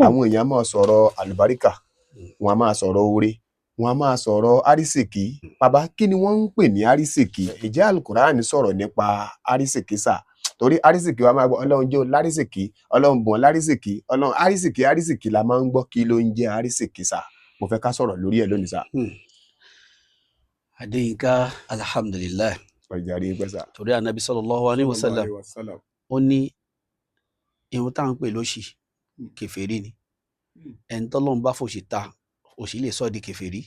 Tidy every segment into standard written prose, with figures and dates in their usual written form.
àwọn èèyàn máa sọ̀rọ̀ àlùbáríkà, wọn a máa sọ̀rọ̀ oore, wọn a máa sọ̀rọ̀ àrísìkí. Bàbá, kí ni wọ́n ń pè ní àrísìkí? Ìjẹ́ Al-Qur'an sọ̀rọ̀ nípa àrísìkí sà? Torí àrísìkí wa máa gbọ́ ọlọ́run jẹ́ lárísìkí, ọlọ́run bùn lárísìkí, ọlọ́run àrísìkí la máa ń gbọ́. Kí ló ń jẹ́ àrísìkí sà? Mo fẹ́ ká sọ̀rọ̀ lórí ẹ̀ lónìí sà. Adéyínká, alhamdulillah. Ọjà rí pẹ́ sà. Torí Ànábì sallallahu alaihi wasallam ó ní ihun tá à ń pè lóṣì kèfèrí ni. Ẹni tọ́lọ́run bá fòṣì ta, òṣì lè sọ di kèfèrí.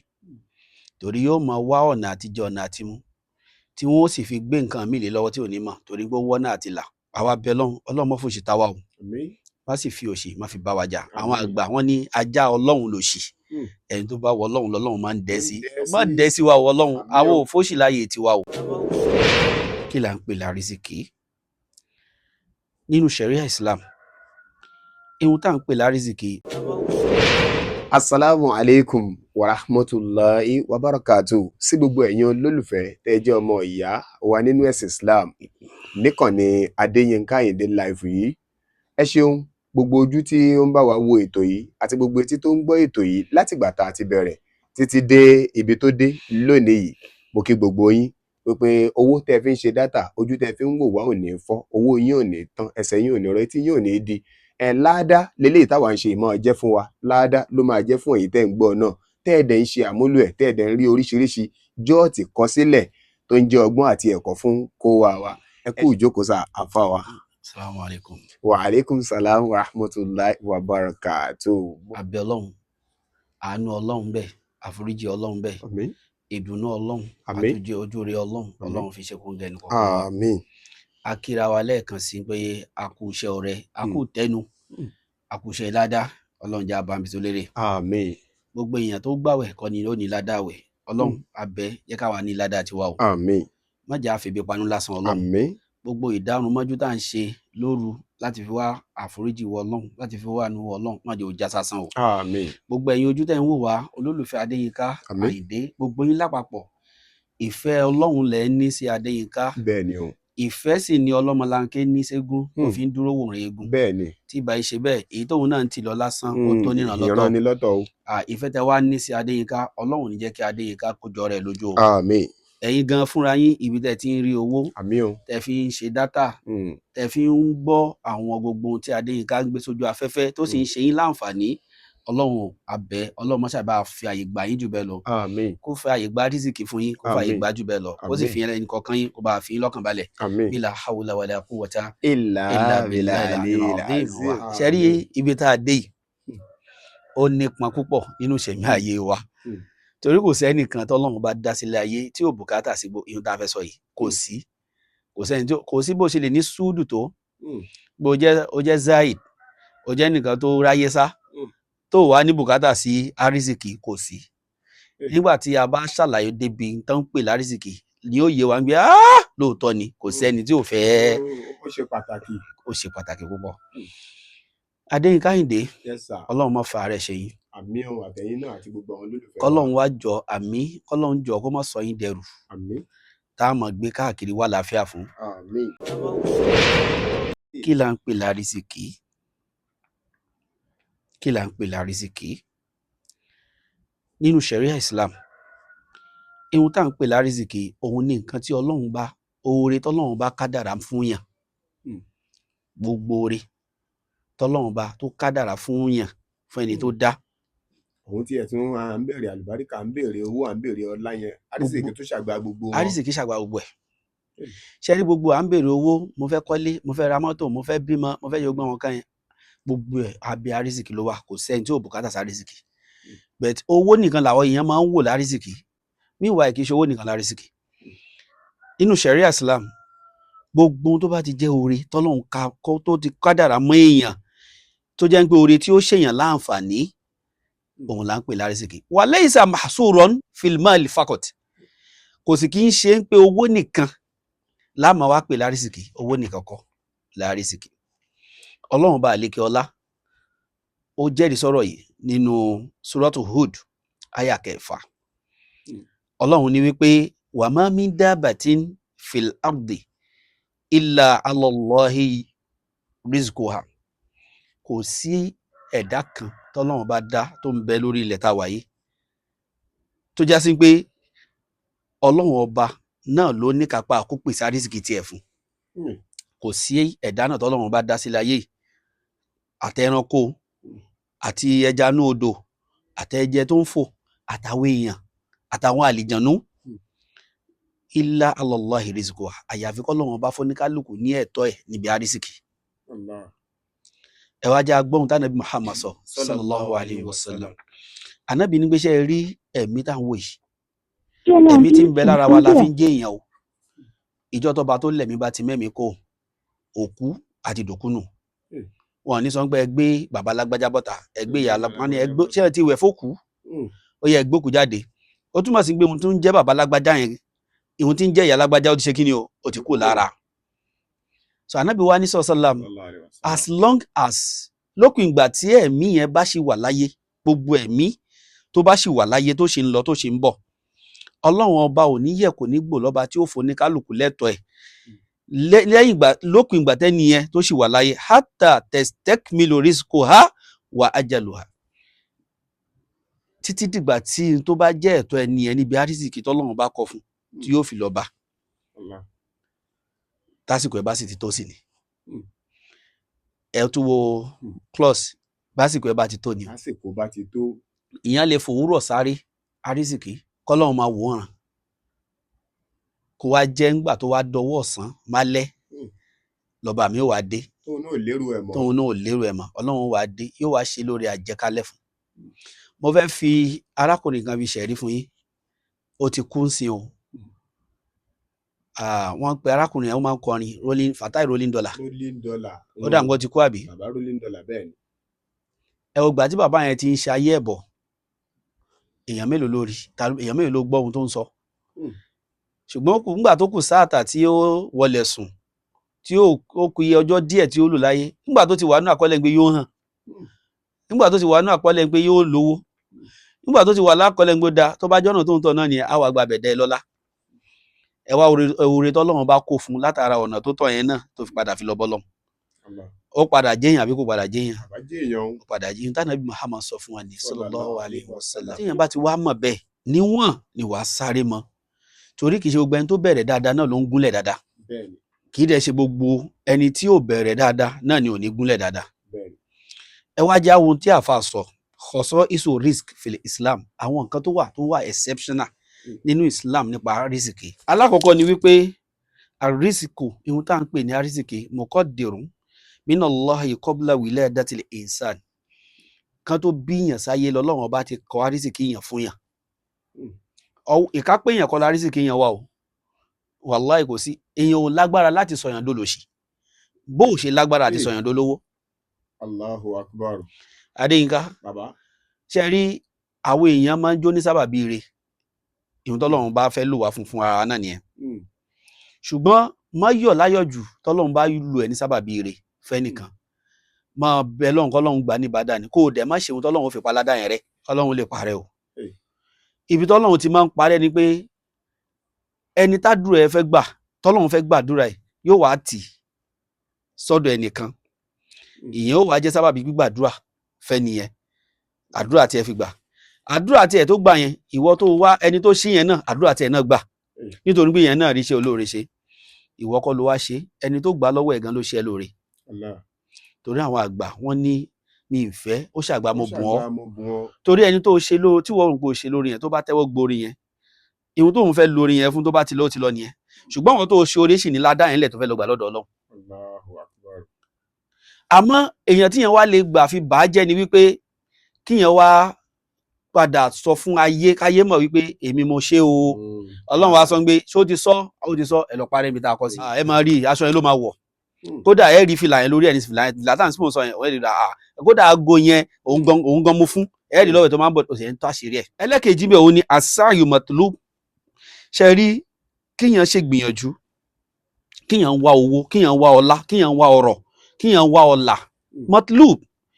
Torí yóò máa wá ọ̀nà àtijọ́ ọ̀nà àtimú tí wọ́n ó sì fi gbé nǹkan míì lé lọ́wọ́ tí ò ní mọ̀, torí pé wọ́n náà àti là. Àwa bẹ Ọlọ́run mọ́ fòṣì ta wa o. Má sì fi òṣì má fi bá wa jà. Àwọn àgbà wọ́n ní ajá Ọlọ́run lòṣì. Ẹni tó bá wọ Ọlọ́run lọ́lọ́run máa ń dẹ́ sí. Má dẹ́ sí wa wọ Ọlọ́run. Àwọn ò fòṣì láyè tiwa o. Kí là ń pè lárísìkí? Nínú Sharia Islam, ihun tá à ń pè lárísìkí. Assalamu alaikum wa rahmatullahi wa barakatuh. Sí gbogbo ẹ̀yin olólùfẹ́ tẹ́ jẹ́ ọmọ ìyá wa nínú ẹ̀sìn Islam níkànnì Adéyínká Àyìndé live yìí. Ẹ ṣeun gbogbo ojú tí ó ń bá wa wo ètò yìí àti gbogbo etí tó ń gbọ́ ètò yìí látìgbà tá a ti bẹ̀rẹ̀ títí dé ibi tó dé lónìí yìí. Mo kí gbogbo yín pé owó tẹ́ fi ń ṣe dátà, ojú tẹ́ fi ń wò wá ò ní fọ́, owó yín ò ní tán, ẹsẹ̀ yín ò ní rọ, etí yín ò ní di. Láàdá leléyìí táwa ń ṣe ìmọ̀ jẹ́ fún wa, láàdá ló máa jẹ́ fún èyí tẹ́ ń gbọ́ náà, tẹ́ ẹ̀dẹ̀ ń ṣe àmúlò ẹ̀, tẹ́ ẹ̀dẹ̀ ń rí oríṣiríṣi jọ́ọ̀tì kọ sílẹ̀ tó ń jẹ́ ọgbọ́n àti ẹ̀kọ́ fún kó wa. Ẹ kú ìjókòó sà, àfa wa. Assalamu alaikum. Wa alaikum salam wa rahmatullahi wa barakatuh. Àbẹ̀ Ọlọ́run, àánú Ọlọ́run bẹ́ẹ̀, àforíjì Ọlọ́run bẹ́ẹ̀, Àmín. ìdùnnú Ọlọ́run, Àmín. àtúnjẹ ojú rere Ọlọ́run, Àmín. Ọlọ́run fi ṣe kún gẹ̀ẹ́nì kọ̀ọ̀kan wa. Àmín. A kíra wa lẹ́ẹ̀kan sí pé a kú iṣẹ́ ọrẹ, a kú tẹnu, a kú iṣẹ́ ládá, Ọlọ́run jẹ́ abàmì tó lérè. Àmín. Gbogbo èèyàn tó gbàwẹ̀ kọ́ ni ó ní ládá wẹ̀. Ọlọ́run abẹ́ jẹ́ káwa ní ládá tiwa o. Àmín. Má jẹ́ àfẹ́bí panú lásán Ọlọ́run. Àmín. Gbogbo ìdárun mọ́jú tá à ń ṣe lóru láti fi wá àforíjì wọ Ọlọ́run, láti fi wá àánú wọ Ọlọ́run, má jẹ́ ó já sásán o. Àmín. Gbogbo ẹ̀yin ojú tẹ́ ń wò wá, olólùfẹ́ Adéyínká Àmín. Àyìndé, gbogbo yín lápapọ̀, ìfẹ́ Ọlọ́run lẹ ní sí Adéyínká. Bẹ́ẹ̀ ni o. Ìfẹ́ sì ni ọlọ́mọlanké ní ségún tó fi ń dúró wòran eégún. Bẹ́ẹ̀ ni. Tí ìbá ṣe bẹ́ẹ̀, èyí tóun náà ń ti lọ lásán ó tó níran lọ́tọ̀. Ìran ni lọ́tọ̀ o. Ìfẹ́ tẹ wá ní sí Adéyínká, Ọlọ́run ní jẹ́ kí Adéyínká kójọ rẹ̀ lójú o. Àmín. Ẹ̀yin gan fúnra yín ibi tẹ́ ti ń rí owó, Àmín o. tẹ́ fi ń ṣe dátà, tẹ́ fi ń gbọ́ àwọn gbogbo ohun tí Adéyínká ń gbé sójú afẹ́fẹ́ tó sì ń ṣe yín láǹfààní. Ọlọ́run abẹ́, Ọlọ́run má ṣàbá fi àyè gbà yín jù bẹ́ẹ̀ lọ. Àmín. Kó fi àyè gba rísìkì fún yín, kó fi àyè gbà jù bẹ́ẹ̀ lọ. Kó sì fi ẹni kọ̀ọ̀kan yín, kó bá fi yín lọ́kàn balẹ̀. Àmín. Bila hawla wala quwwata Illa billahi azim. Ṣé rí ibi tá a dé yìí, ó nípọn púpọ̀ nínú ìṣẹ̀mí ayé wa. Torí kò sẹ́nìkan tọ́lọ́run bá dá sílé ayé tí ò bùkátà sí ihun tá a fẹ́ sọ yìí. Kò sí bó ṣe lè ní súùdù tó. Bó o jẹ́ Zaid, o jẹ́ nìkan tó ráyé sá, tó wà ní bùkátà sí àrísìkí, kò sí. Nígbà tí a bá ṣàlàyé débi tó ń pè lárísìkí ni ó yé wa ń gbé lóòótọ́ ni kò sẹ́ni tí ò fẹ́. Ó ṣe pàtàkì. Ó ṣe pàtàkì púpọ̀. Adéyínká Àyìndé, Yes sir. Ọlọ́run má fa àárẹ̀ ṣe yín. Àmín o, àtẹ̀yìn náà àti gbogbo àwọn olólùfẹ́. Kọ́lọ́run wá jọ àmín, Kọ́lọ́run jọ kó má sọ yín dẹrù Àmín. tá a máa gbé káàkiri wá láàfíà fún. Àmín. Kí là ń pè lárísìkí? Kí là ń pè lárísìkí? Nínú Sharia Islam, ihun tá à ń pè lárísìkí, òun ni nǹkan tí Ọlọ́run bá, oore tọ́lọ́run bá kádàrá fún yàn. Gbogbo oore tọ́lọ́run bá tó kádàrá fún yàn, fún ẹni tó dá. Òun tí ẹ̀ tún à ń bèrè àlùbáríkà, à ń bèrè owó, à ń bèrè ọlá yẹn. Àrísìkí tó ṣàgbà gbogbo wọn. Àrísìkí ṣàgbà gbogbo ẹ̀. Ṣé rí gbogbo à ń bèrè owó, mo fẹ́ kọ́lé, mo fẹ́ ra mọ́tò, mo fẹ́ bímọ, mo fẹ́ yọgbọ́n wọn kan yẹn. Gbogbo ẹ̀ abẹ́ àrísìkí ló wà, kò sẹ́ni tí ò bùkátà sí àrísìkí. But owó nìkan làwọn èèyàn máa ń wò lárísìkí. Meanwhile kì í ṣe owó nìkan lárísìkí. Nínú Sharia Islam, gbogbo tó bá ti jẹ́ oore tọ́lọ́run tó ti kádàrá mọ́ èèyàn, tó jẹ́ pé oore tí ó ṣèyàn láǹfààní, òun là ń pè lárísìkí. Wa laysa mahsuran fil mal faqat. Kò sì kí ń ṣe pé owó nìkan la máa wá pè lárísìkí, owó nìkan kọ́ lárísìkí. Ọlọ́run bá àlékè ọlá, ó jẹ́rìí sọ̀rọ̀ yìí nínú Suratu Hud, àyá 6. Ọlọ́run ní wípé wa ma min dabbatin fil ardi illa ala Allahi rizquha. Kò sí ẹ̀dá kan tọ́lọ́run bá dá tó ń bẹ lórí ilẹ̀ tá a wà yìí tó já sí pé ọlọ́run ọba náà ló ní kápá kó pèsè àrísìkí tiẹ̀ fún kò sí ẹ̀dá náà tọ́lọ́run bá dá sílẹ̀ ayé àtẹranko àti ẹja inú odò àtẹjẹ tó ń fò àtàwọn èèyàn àtàwọn àlìjànú ilá alọ́láhi rizqu àyàfi kọ́lọ́run bá fọ́níkálùkù ní ẹ̀tọ́ ẹ̀ níbi àrísìkí ẹ wá jẹ́ agbóhun tánàbí Muhammad sallallahu alayhi wa sallam anábì ní gbéṣẹ́ rí ẹ̀mí tá ń wò yìí ẹ̀mí tí ń bẹ lára wa la fi ń jẹ́ èèyàn o ìjọ tọba tó lẹ̀mí bá ti mẹ́mí kó òkú àti dòkúnù wọn ní sọ pé ẹ gbé bàbá lágbájá bọ́ta ẹ gbé ìyá lágbájá ẹgbẹ́ ṣé ẹ ti wẹ̀ fókù ó yẹ ẹgbókù jáde ó túmọ̀ sí pé ohun tó ń jẹ́ bàbá lágbájá yẹn ohun tí ń jẹ́ ìyá lágbájá ó ti ṣe kí ni o ó ti kú lára so anábì wa ní sọ́sọ́lám as long as lókùn ìgbà tí ẹ̀mí yẹn bá ṣì wà láyé gbogbo ẹ̀mí tó bá ṣì wà láyé tó ṣe ń lọ tó ṣe ń bọ̀ ọlọ́run ọba ò ní yẹ̀ kò ní gbò lọ́ba tí ó fò ní kálukú lẹ́tọ̀ọ́ ẹ̀ lẹ́yìn ìgbà lókùn ìgbà tẹ́ni yẹn tó ṣì wà láyé hátà testekmilo rizquha wa ajaluha títí dìgbà tí tó bá jẹ́ ẹ̀tọ́ ẹni yẹn níbi àrísìkí tọ́lọ́run bá kọ fún tí yóò fi lọ bá tásìkò ẹ̀ bá sì ti tó sí ni ẹ tún wo clause básìkò ẹ̀ bá ti tó ni lásìkò bá ti tó ìyẹn lè fòwúrọ̀ sáré àrísìkí kọ́lọ́run máa wòran kó wá jẹ́ ńgbà tó wá dọwọ́ ọ̀sán málẹ́ lọ́ba mi ò wá dé tóun náà lérò ẹ̀ mọ́ ọlọ́run wá dé yóò wá ṣe lórí àjẹkálẹ̀ fún mo fẹ́ fi arákùnrin kan fi ṣẹ̀rí fún yín ó ti kú ń sin o wọ́n pe arákùnrin yẹn ó máa ń kọrin Fatai Rolling Dollar ó dà ń gbọ́ ti kú àbí bàbá Rolling Dollar bẹ́ẹ̀ ni ẹ ò gbà tí bàbá yẹn ti ń ṣe ayé ẹ̀bọ̀ èèyàn mélòó ló rí èèyàn mélòó ló gbọ́ ohun tó ń sọ ṣùgbọ́n nígbà tó kù sáàtà tí ó wọlé sùn tí ó kù iye ọjọ́ díẹ̀ tí ó lò láyé nígbà tó ti wà nínú àkọọ́lẹ̀ pé yóò hàn nígbà tó ti wà nínú àkọọ́lẹ̀ pé yóò lówó nígbà tó ti wà lákọọ́lẹ̀ pé da tó bá jọ́nà tó ń tọ̀ náà ni á wà gba bẹ̀dẹ̀ lọ́lá ẹ wá oore tọ́lọ́run bá kó fún látara ọ̀nà tó tọ̀ yẹn náà tó fi padà fi lọ bọ́lọ́run ó padà jẹ́yàn àbí kò padà jẹ́yàn ó padà jẹ́yàn tánàbí Muhammad sọ fún wa ní sallallahu alaihi wasallam téèyàn bá ti wá mọ̀ bẹ́ẹ̀ níwọ̀n ni wàá sáré mọ́ torí kìí ṣe gbogbo ẹni tó bẹ̀rẹ̀ dáadáa náà ló ń gúnlẹ̀ dáadáa kìí dẹ̀ ṣe gbogbo ẹni tí ò bẹ̀rẹ̀ dáadáa náà ni ò ní gúnlẹ̀ dáadáa ẹ wá jẹ́ àwọn tí àfa sọ kọ̀sọ́ iso risk fil Islam àwọn nǹkan tó wà exceptional nínú Islam nípa àrísìkí alákọ̀ọ́kọ́ ni wípé àrísìkò ihun tá à ń pè ní àrísìkí muqaddirun minallahi qabla wiladatil insan kan tó bíyàn sáyé lọ́lọ́run bá ti kọ àrísìkí yàn fún yàn ìkápẹ́ èèyàn kọ́ lárísìkí èèyàn wà o wàláì kò sí èèyàn ò lágbára láti sọ̀yàn dolòṣì bó ò ṣe lágbára àti sọ̀yàn dolówó. Allahu akbar. Adéyínká ṣe rí àwọn èèyàn máa ń jó ní sábàbí ire ìhun tọ́lọ́run bá fẹ́ lò wá fún ara náà nìyẹn ṣùgbọ́n má yọ̀ láyọ̀ jù tọ́lọ́run bá lò ẹ̀ ní sábàbí ire fẹ́nìkan máa bẹ lọ́run kọ́lọ́run gbà ní ìbádà ni kó o dẹ̀ má ṣe ohun tọ́lọ́run fi paládà yẹn rẹ kọ́lọ́run lè parẹ́ o ibi tọ́lọ́run ti máa ń parẹ́ ni pé ẹni tádùrà ẹ fẹ́ gbà tọ́lọ́run fẹ́ gbàdúrà ẹ yóò wá tì sọ́dọ̀ ẹnìkan ìyẹn ó wá jẹ́ sábàbí gbígbàdúrà fẹ́ nìyẹn àdúrà tí ẹ fi gbà àdúrà tí ẹ tó gbà yẹn ìwọ tó wá ẹni tó ṣí yẹn náà àdúrà tí ẹ náà gbà nítorí pé yẹn náà rí iṣẹ́ olóore ṣe ìwọ kọ́ ló wá ṣe ẹni tó gbà lọ́wọ́ ẹ̀ gan ló ṣe ẹ lóore torí àwọn àgbà wọ́n ní mi ì fẹ́ ó ṣàgbà mo bùn ọ́ torí ẹni tó ṣe lóore tí wọ́n kò ṣe lórí yẹn tó bá tẹ́wọ́ gborí yẹn ìhun tóun fẹ́ lórí yẹn fún tó bá ti lọ ti lọ nìyẹn ṣùgbọ́n àwọn tó ṣe oore sì ní ládàá yẹn lẹ̀ tó fẹ́ lọ gbà lọ́dọ̀ Ọlọ́run. àmọ́ èèyàn tíyẹn wá lè gbà fi bàá jẹ́ ni wípé kíyẹn wá padà sọ fún ayé káyé mọ̀ wípé èmi mo ṣe o Ọlọ́run wá sọ pé ṣó ti sọ ó ti sọ ẹ lọ parẹ́ mi tá a kọ sí ẹ máa rí aṣọ yẹn ló máa wọ̀ kódà ẹ rí fìlà yẹn lórí ẹ ní fìlà yẹn látàn sí mò ń sọ yẹn ẹ rí ra kódà aago yẹn òun gan mú fún ẹ rí lọ́wọ́ tó máa ń bọ̀ òsì ẹ̀ ń tó àṣírí ẹ̀. ẹlẹ́kejì bẹ́ẹ̀ òun ni asáyù matlub ṣe rí kíyàn ṣe gbìyànjú kíyàn wá owó kíyàn wá ọlá kíyàn wá ọrọ̀ kíyàn wá ọlà matlub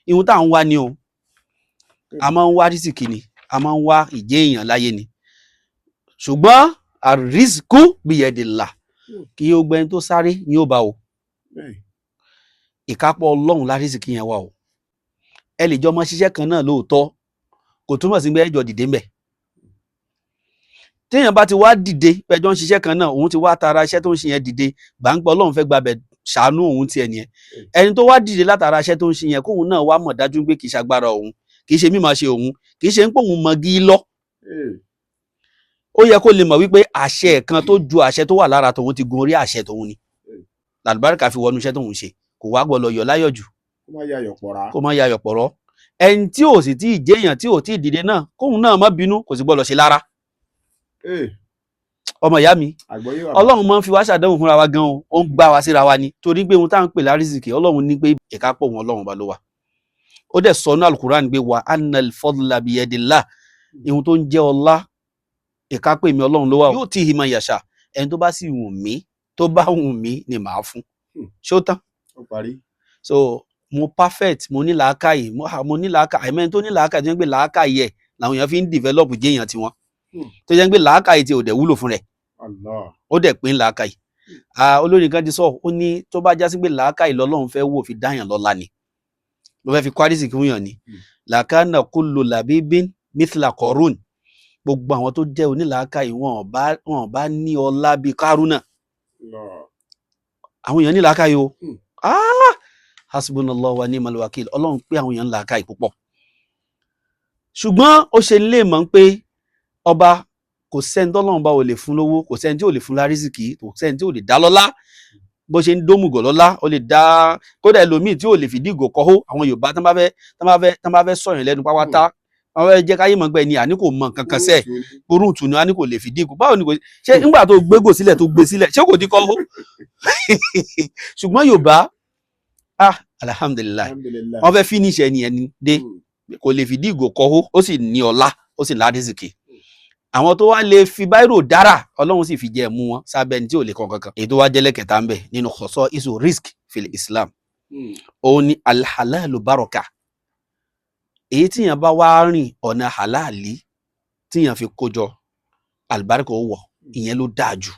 ìhun tá à ń wá ni o a máa ń wá rísìkì ni a máa ń wá ìjẹ́ èèyàn láyé ni ṣùgbọ́n àrísìkú biyadillah kí o gbẹ́ni tó sáré ni ó bá o ìkápọ̀ Ọlọ́run lárísìkí yẹn wà o ẹ lè jọ mọ ṣiṣẹ́ kan náà lóòótọ́ kò túmọ̀ sí pé ẹ jọ dìde ńbẹ̀ téèyàn bá ti wá dìde pẹjọ ń ṣiṣẹ́ kan náà òun ti wá tara iṣẹ́ tó ń ṣe yẹn dìde gbàǹgbọ́ Ọlọ́run fẹ́ gbàbẹ̀ ṣàánú òun tiẹ̀ nìyẹn ẹni tó wá dìde látara iṣẹ́ tó ń ṣe yẹn kóun náà wá mọ̀ dájú pé kì í ṣagbára òun kì í ṣe mímọ̀ ṣe òun kì í ṣe ń pé òun mọ̀gí lọ ó yẹ kó lè mọ̀ wípé àṣẹ kan tó ju àṣẹ tó wà lára tòun ti gun orí àṣẹ tòun ni làlùbáríkà fi wọnú iṣẹ́ tóun ṣe kò wá gbọ́dọ̀ yọ̀ láyọ̀ jù kó má yayọ̀ pọ̀rọ̀ ẹni tí ò sì tí ì jẹ́yàn tí ò tí ì dìde náà kóun náà má bínú kò sì gbọ́dọ̀ ṣe lára ọmọ ìyá mi Ọlọ́run máa ń fi wá ṣàdánwò fúnra wa gan o ó ń gbá wa síra wa ni torí pé ohun tá à ń pè lárísìkì Ọlọ́run ní pé ìka pọ̀ wọn Ọlọ́run bá ló wà ó dẹ̀ sọ ní alukuran pé wa annal fadla biyadillah ihun tó ń jẹ́ ọlá ìka pè mí Ọlọ́run ló wà yóò tí ì máa yàṣà ẹni tó bá sì wù mí tó bá wù mí ni màá fún ṣé ó tán so mo perfect mo ní làákàyè mo ní làákàyè àìmẹ́ni tó ní làákàyè tó ń gbé làákàyè ẹ̀ làwọn èèyàn fi ń develop jéèyàn tiwọn tó jẹ́ pé làákàyè tí ò dẹ̀ wúlò fún rẹ̀ ó dẹ̀ pín làákàyè olórin kan ti sọ ó ní tó bá jásí pé làákàyè lọ́lọ́run fẹ́ wò fi dáyàn lọ́lá ni ló fẹ́ fi kwárìsì kí wọ́n yàn ni làkàna kullu labibin mithla Qarun gbogbo àwọn tó jẹ́ onílàákàyè wọn bá ní ọlá bíi Kárúnà àwọn èèyàn ní làákàyè o hasbunallahu wa ni'mal wakil Ọlọ́run pé àwọn èèyàn ní làákàyè púpọ̀ ṣùgbọ́n ó ṣe lè mọ̀ pé ọba kò sẹ́ni tọ́lọ́run bá ò lè fún lówó kò sẹ́ni tí ò lè fún lárísìkì kò sẹ́ni tí ò lè dá lọ́lá bó ṣe ń dómùgọ̀ lọ́lá ó lè dá kódà ẹlòmíì tí ò lè fìdí ìgò kọ́hó àwọn Yorùbá tán bá fẹ́ sọ̀yìn lẹ́nu pápátá wọ́n fẹ́ jẹ́ káyé mọ̀ pé ẹni àní kò mọ nǹkan kan sẹ́ẹ̀ orúùtù ni àní kò lè fìdí ìgò báwo ni kò ṣe nígbà tó gbégò sílẹ̀ tó gbé sílẹ̀ ṣé kò di kọ́hó ṣùgbọ́n Yorùbá alhamdulilayi wọ́n fẹ́ finish ẹni dé kò lè fìdí ìgò kọ́hó ó sì ní ọlá ó sì lárísìkì àwọn tó wá lè fi báírò dára Ọlọ́run sì fi jẹ́ mú wọn sábẹ́ ẹni tí ò lè kọ́ kankan èyí tó wá jẹ́ lẹ́kẹ̀ẹ́ta ń bẹ̀ nínú kọ̀sọ́ isu risk fil Islam òun ni alhalalu baraka èyí tíyàn bá wá rìn ọ̀nà halali tíyàn fi kójọ albarika ó wọ̀ ìyẹn ló dáa jù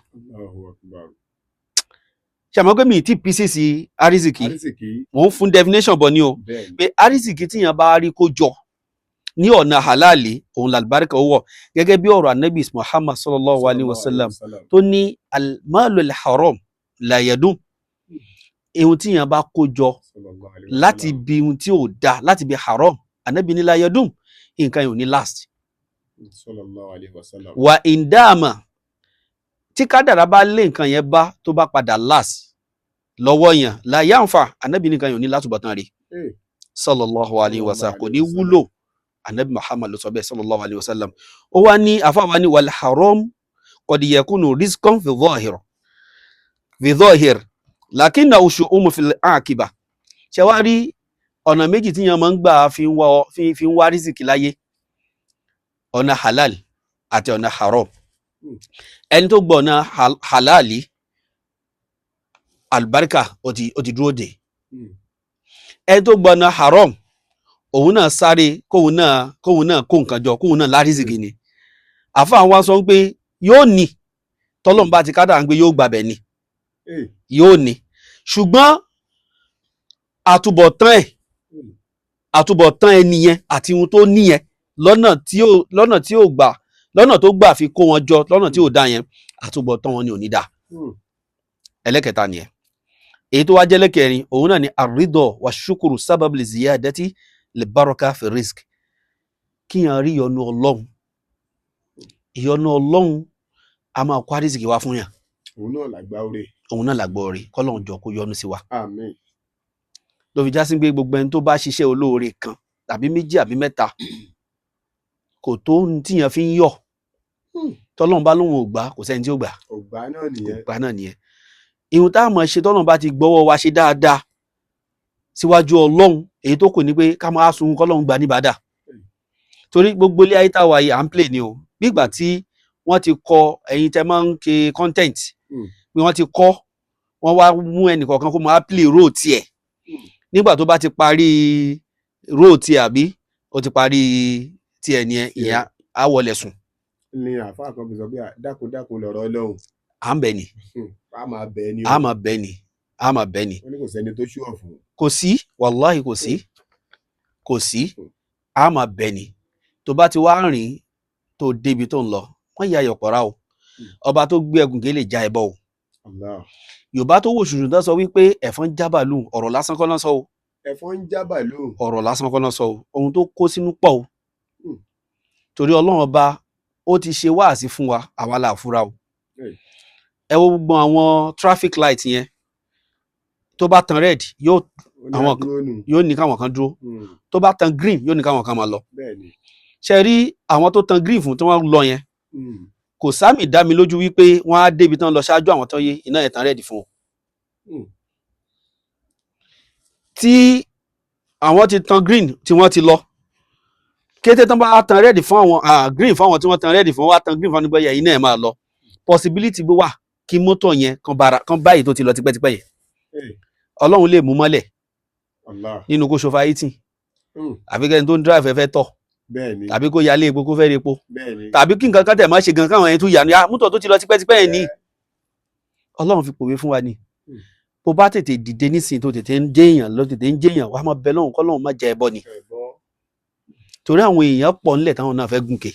ṣàmọ́ pé mi ti pieces arizikì mò ń fún definition bọ̀ ni o pé arizikì tíyàn bá rí kójọ ní ọ̀nà halali òun làlùbáríkà ó wọ̀ gẹ́gẹ́ bí ọ̀rọ̀ anabi Muhammad sallallahu alayhi wa sallam tó ní almalul haram la yadum ihun tí yàn bá kó jọ láti bí ihun tí ò da láti bí haram anabi ní la yadum nǹkan yóò ní last wa indama tí kádàrá bá lé nǹkan yẹn bá tó bá padà last lọ́wọ́ yẹn la yanfa anabi ní nǹkan yóò ní látúbọ̀tán rí sallallahu alayhi wa sallam kò ní wúlò anabi Muhammad ló sọ bẹ́ẹ̀ sallallahu alayhi wa sallam ó wá ní àfáwá ní wal haram qad yakunu rizqan fi dhahir lakinna shu'um fil aqiba ṣe wá rí ọ̀nà méjì tí yàn máa ń gbà fi ń wá rísìkì láyé ọ̀nà halal àti ọ̀nà haram ẹni tó gbọ́ ọ̀nà halali albarka ó ti dúró dè ẹni tó gbọ́ ọ̀nà haram òun náà sáré kóun náà kó nǹkan jọ kóun náà lárísìkì ni àfáà wá sọ pé yóò ní tọ́lọ́run bá ti kádà ń gbé yóò gbàbẹ̀ ni yóò ní ṣùgbọ́n àtúbọ̀tán ẹnìyẹn àti ohun tó níyẹn lọ́nà tó gbà fi kó wọn jọ lọ́nà tí ò dá yẹn àtúbọ̀tán wọn ni ò ní dá ẹlẹ́kẹta nìyẹn èyí tó wá jẹ́ lẹ́kẹrin òun náà ni àrídọ̀ wà ṣúkúrù sábàbí lè ziyadati lè bárọ̀ká fi risk kíyàn rí ìyọ́nú Ọlọ́run a máa kó àrísìkì wá fún yàn òun náà làgbà oore kọ́lọ́run jọ kó yọ́nú sí wa àmín ló fi já sí pé gbogbo ẹni tó bá ṣiṣẹ́ olóore kan tàbí méjì àbí mẹ́ta kò tó ohun tíyàn fi ń yọ̀ tọ́lọ́run bá lóun ò gbà kò sẹ́ni tí ó gbà ògbà náà nìyẹn ìhun tá a mọ̀ ṣe tọ́lọ́run bá ti gbọ́wọ́ wa ṣe dáadáa síwájú Ọlọ́run èyí tó kù ní pé ká máa sun kọ́lọ́run gbà níbàdà torí gbogbo ilé ayé táwa yìí à ń play ni o nígbà tí wọ́n ti kọ ẹ̀yin tẹ́ máa ń ṣe content bí wọ́n ti kọ́ wọ́n wá mú ẹnì kọ̀ọ̀kan kó máa play role tiẹ̀ nígbà tó bá ti parí role tiẹ̀ àbí ó ti parí tiẹ̀ ni ìyá á wọlé sùn. ní àfáà kan bí sọ bí dákúndákún lọ̀rọ̀ Ọlọ́run à ń bẹ ni a máa bẹ ni a máa bẹ ni wọ́n ní kò sẹ́ni tó ṣúọ̀ fún kò sí wàláhì kò sí kò sí a máa bẹ̀ ni tó bá ti wá rìn tó débi tó ń lọ wọ́n yà ayọ̀ pọ̀ra o ọba tó gbé ẹgùn gé lè já ẹbọ o Yorùbá tó wò ṣùṣù tán sọ wípé ẹ̀fọn jábàlù ọ̀rọ̀ lásán kọ́ náà sọ o ẹ̀fọn ń jábàlù ọ̀rọ̀ lásán kọ́ náà sọ o ohun tó kó sínú pọ̀ o torí Ọlọ́run ọba ó ti ṣe wáàsí fún wa àwa là fúra o ẹ wo gbogbo àwọn traffic light yẹn tó bá tan red yóò ní káwọn kan dúró tó bá tan green yóò ní káwọn kan máa lọ ṣe rí àwọn tó tan green fún tí wọ́n lọ yẹn kò sáàmì dá mi lójú wípé wọ́n á débi tán lọ ṣáájú àwọn tó yé iná ẹ̀ tan red fún o tí àwọn ti tan green tí wọ́n ti lọ kété tán bá tan red fún àwọn green fún àwọn tí wọ́n tan red fún wọ́n á tan green fún àwọn nígbà yẹn iná ẹ̀ máa lọ possibility bí wà kí mọ́tò yẹn kan báyìí tó ti lọ tipẹ́tipẹ́ yẹn Ọlọ́run lè mú mọ́lẹ̀ nínú kó ṣofa 18 àbí kẹ́ni tó ń drive ẹ̀fẹ́ tọ̀ tàbí kó yálé epo kó fẹ́ rí epo tàbí kí nǹkan kan tẹ̀ máa ṣe gan káwọn ẹni tó yà ní mọ́tò tó ti lọ tipẹ́tipẹ́ yẹn ni Ọlọ́run fi pòwe fún wa ni bó bá tètè dìde nísìnyí tó tètè ń jẹ́yàn lọ tètè ń jẹ́yàn wàá máa bẹ lọ́hùn kọ́lọ́hùn má jẹ ẹbọ ni torí àwọn èèyàn pọ̀ ńlẹ̀ táwọn náà fẹ́ gùnkè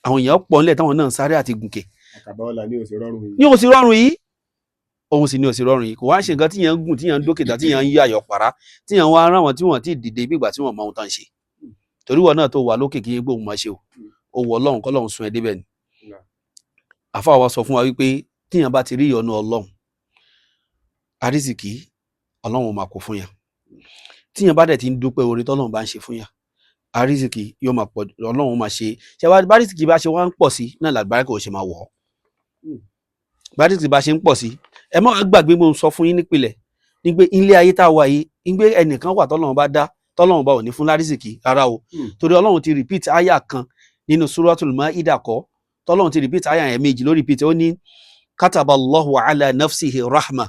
àwọn èèyàn pọ̀ ńlẹ̀ táwọn náà sáré àti gùnkè ní òsì rọrùn yìí òun sì ní òsì rọrùn yìí kò wá ṣe nǹkan tíyàn ń gùn tíyàn ń dókè tí yàn ń yí ayọ̀ pàrá tíyàn wá rán wọn tí wọ́n ti dìde bí ìgbà tí wọ́n mọ ohun tán ṣe torí wọn náà tó wà lókè kí gbóhùn máa ṣe o wọ Ọlọ́run kọ́lọ́run sun ẹ débẹ̀ ni àfáà wa sọ fún wa wípé tíyàn bá ti rí ìyọ́nú Ọlọ́run àrísìkí Ọlọ́run máa kó fún yàn tíyàn bá dẹ̀ ti ń dúpẹ́ oore tọ́lọ́run bá ń ṣe fún yàn àrísìkí yóò máa pọ̀ Ọlọ́run máa ṣe ṣe wá bárísìkí bá ṣe wá ń pọ̀ sí náà làgbáríkà ò ṣe máa wọ̀ ọ́ bárísìkí bá ṣe ń pọ̀ sí ẹ má gbàgbé mo sọ fún yín nípìnlẹ̀ ní pé ilé ayé tá a wà yìí ní pé ẹnìkan wà tọ́lọ́run bá dá tọ́lọ́run bá ò ní fún lárísìkí rárá o torí Ọlọ́run ti repeat àyà kan nínú Suratul Maida kọ́ tọ́lọ́run ti repeat àyà yẹn méjì ló repeat ó ní kataballahu ala nafsihi rahma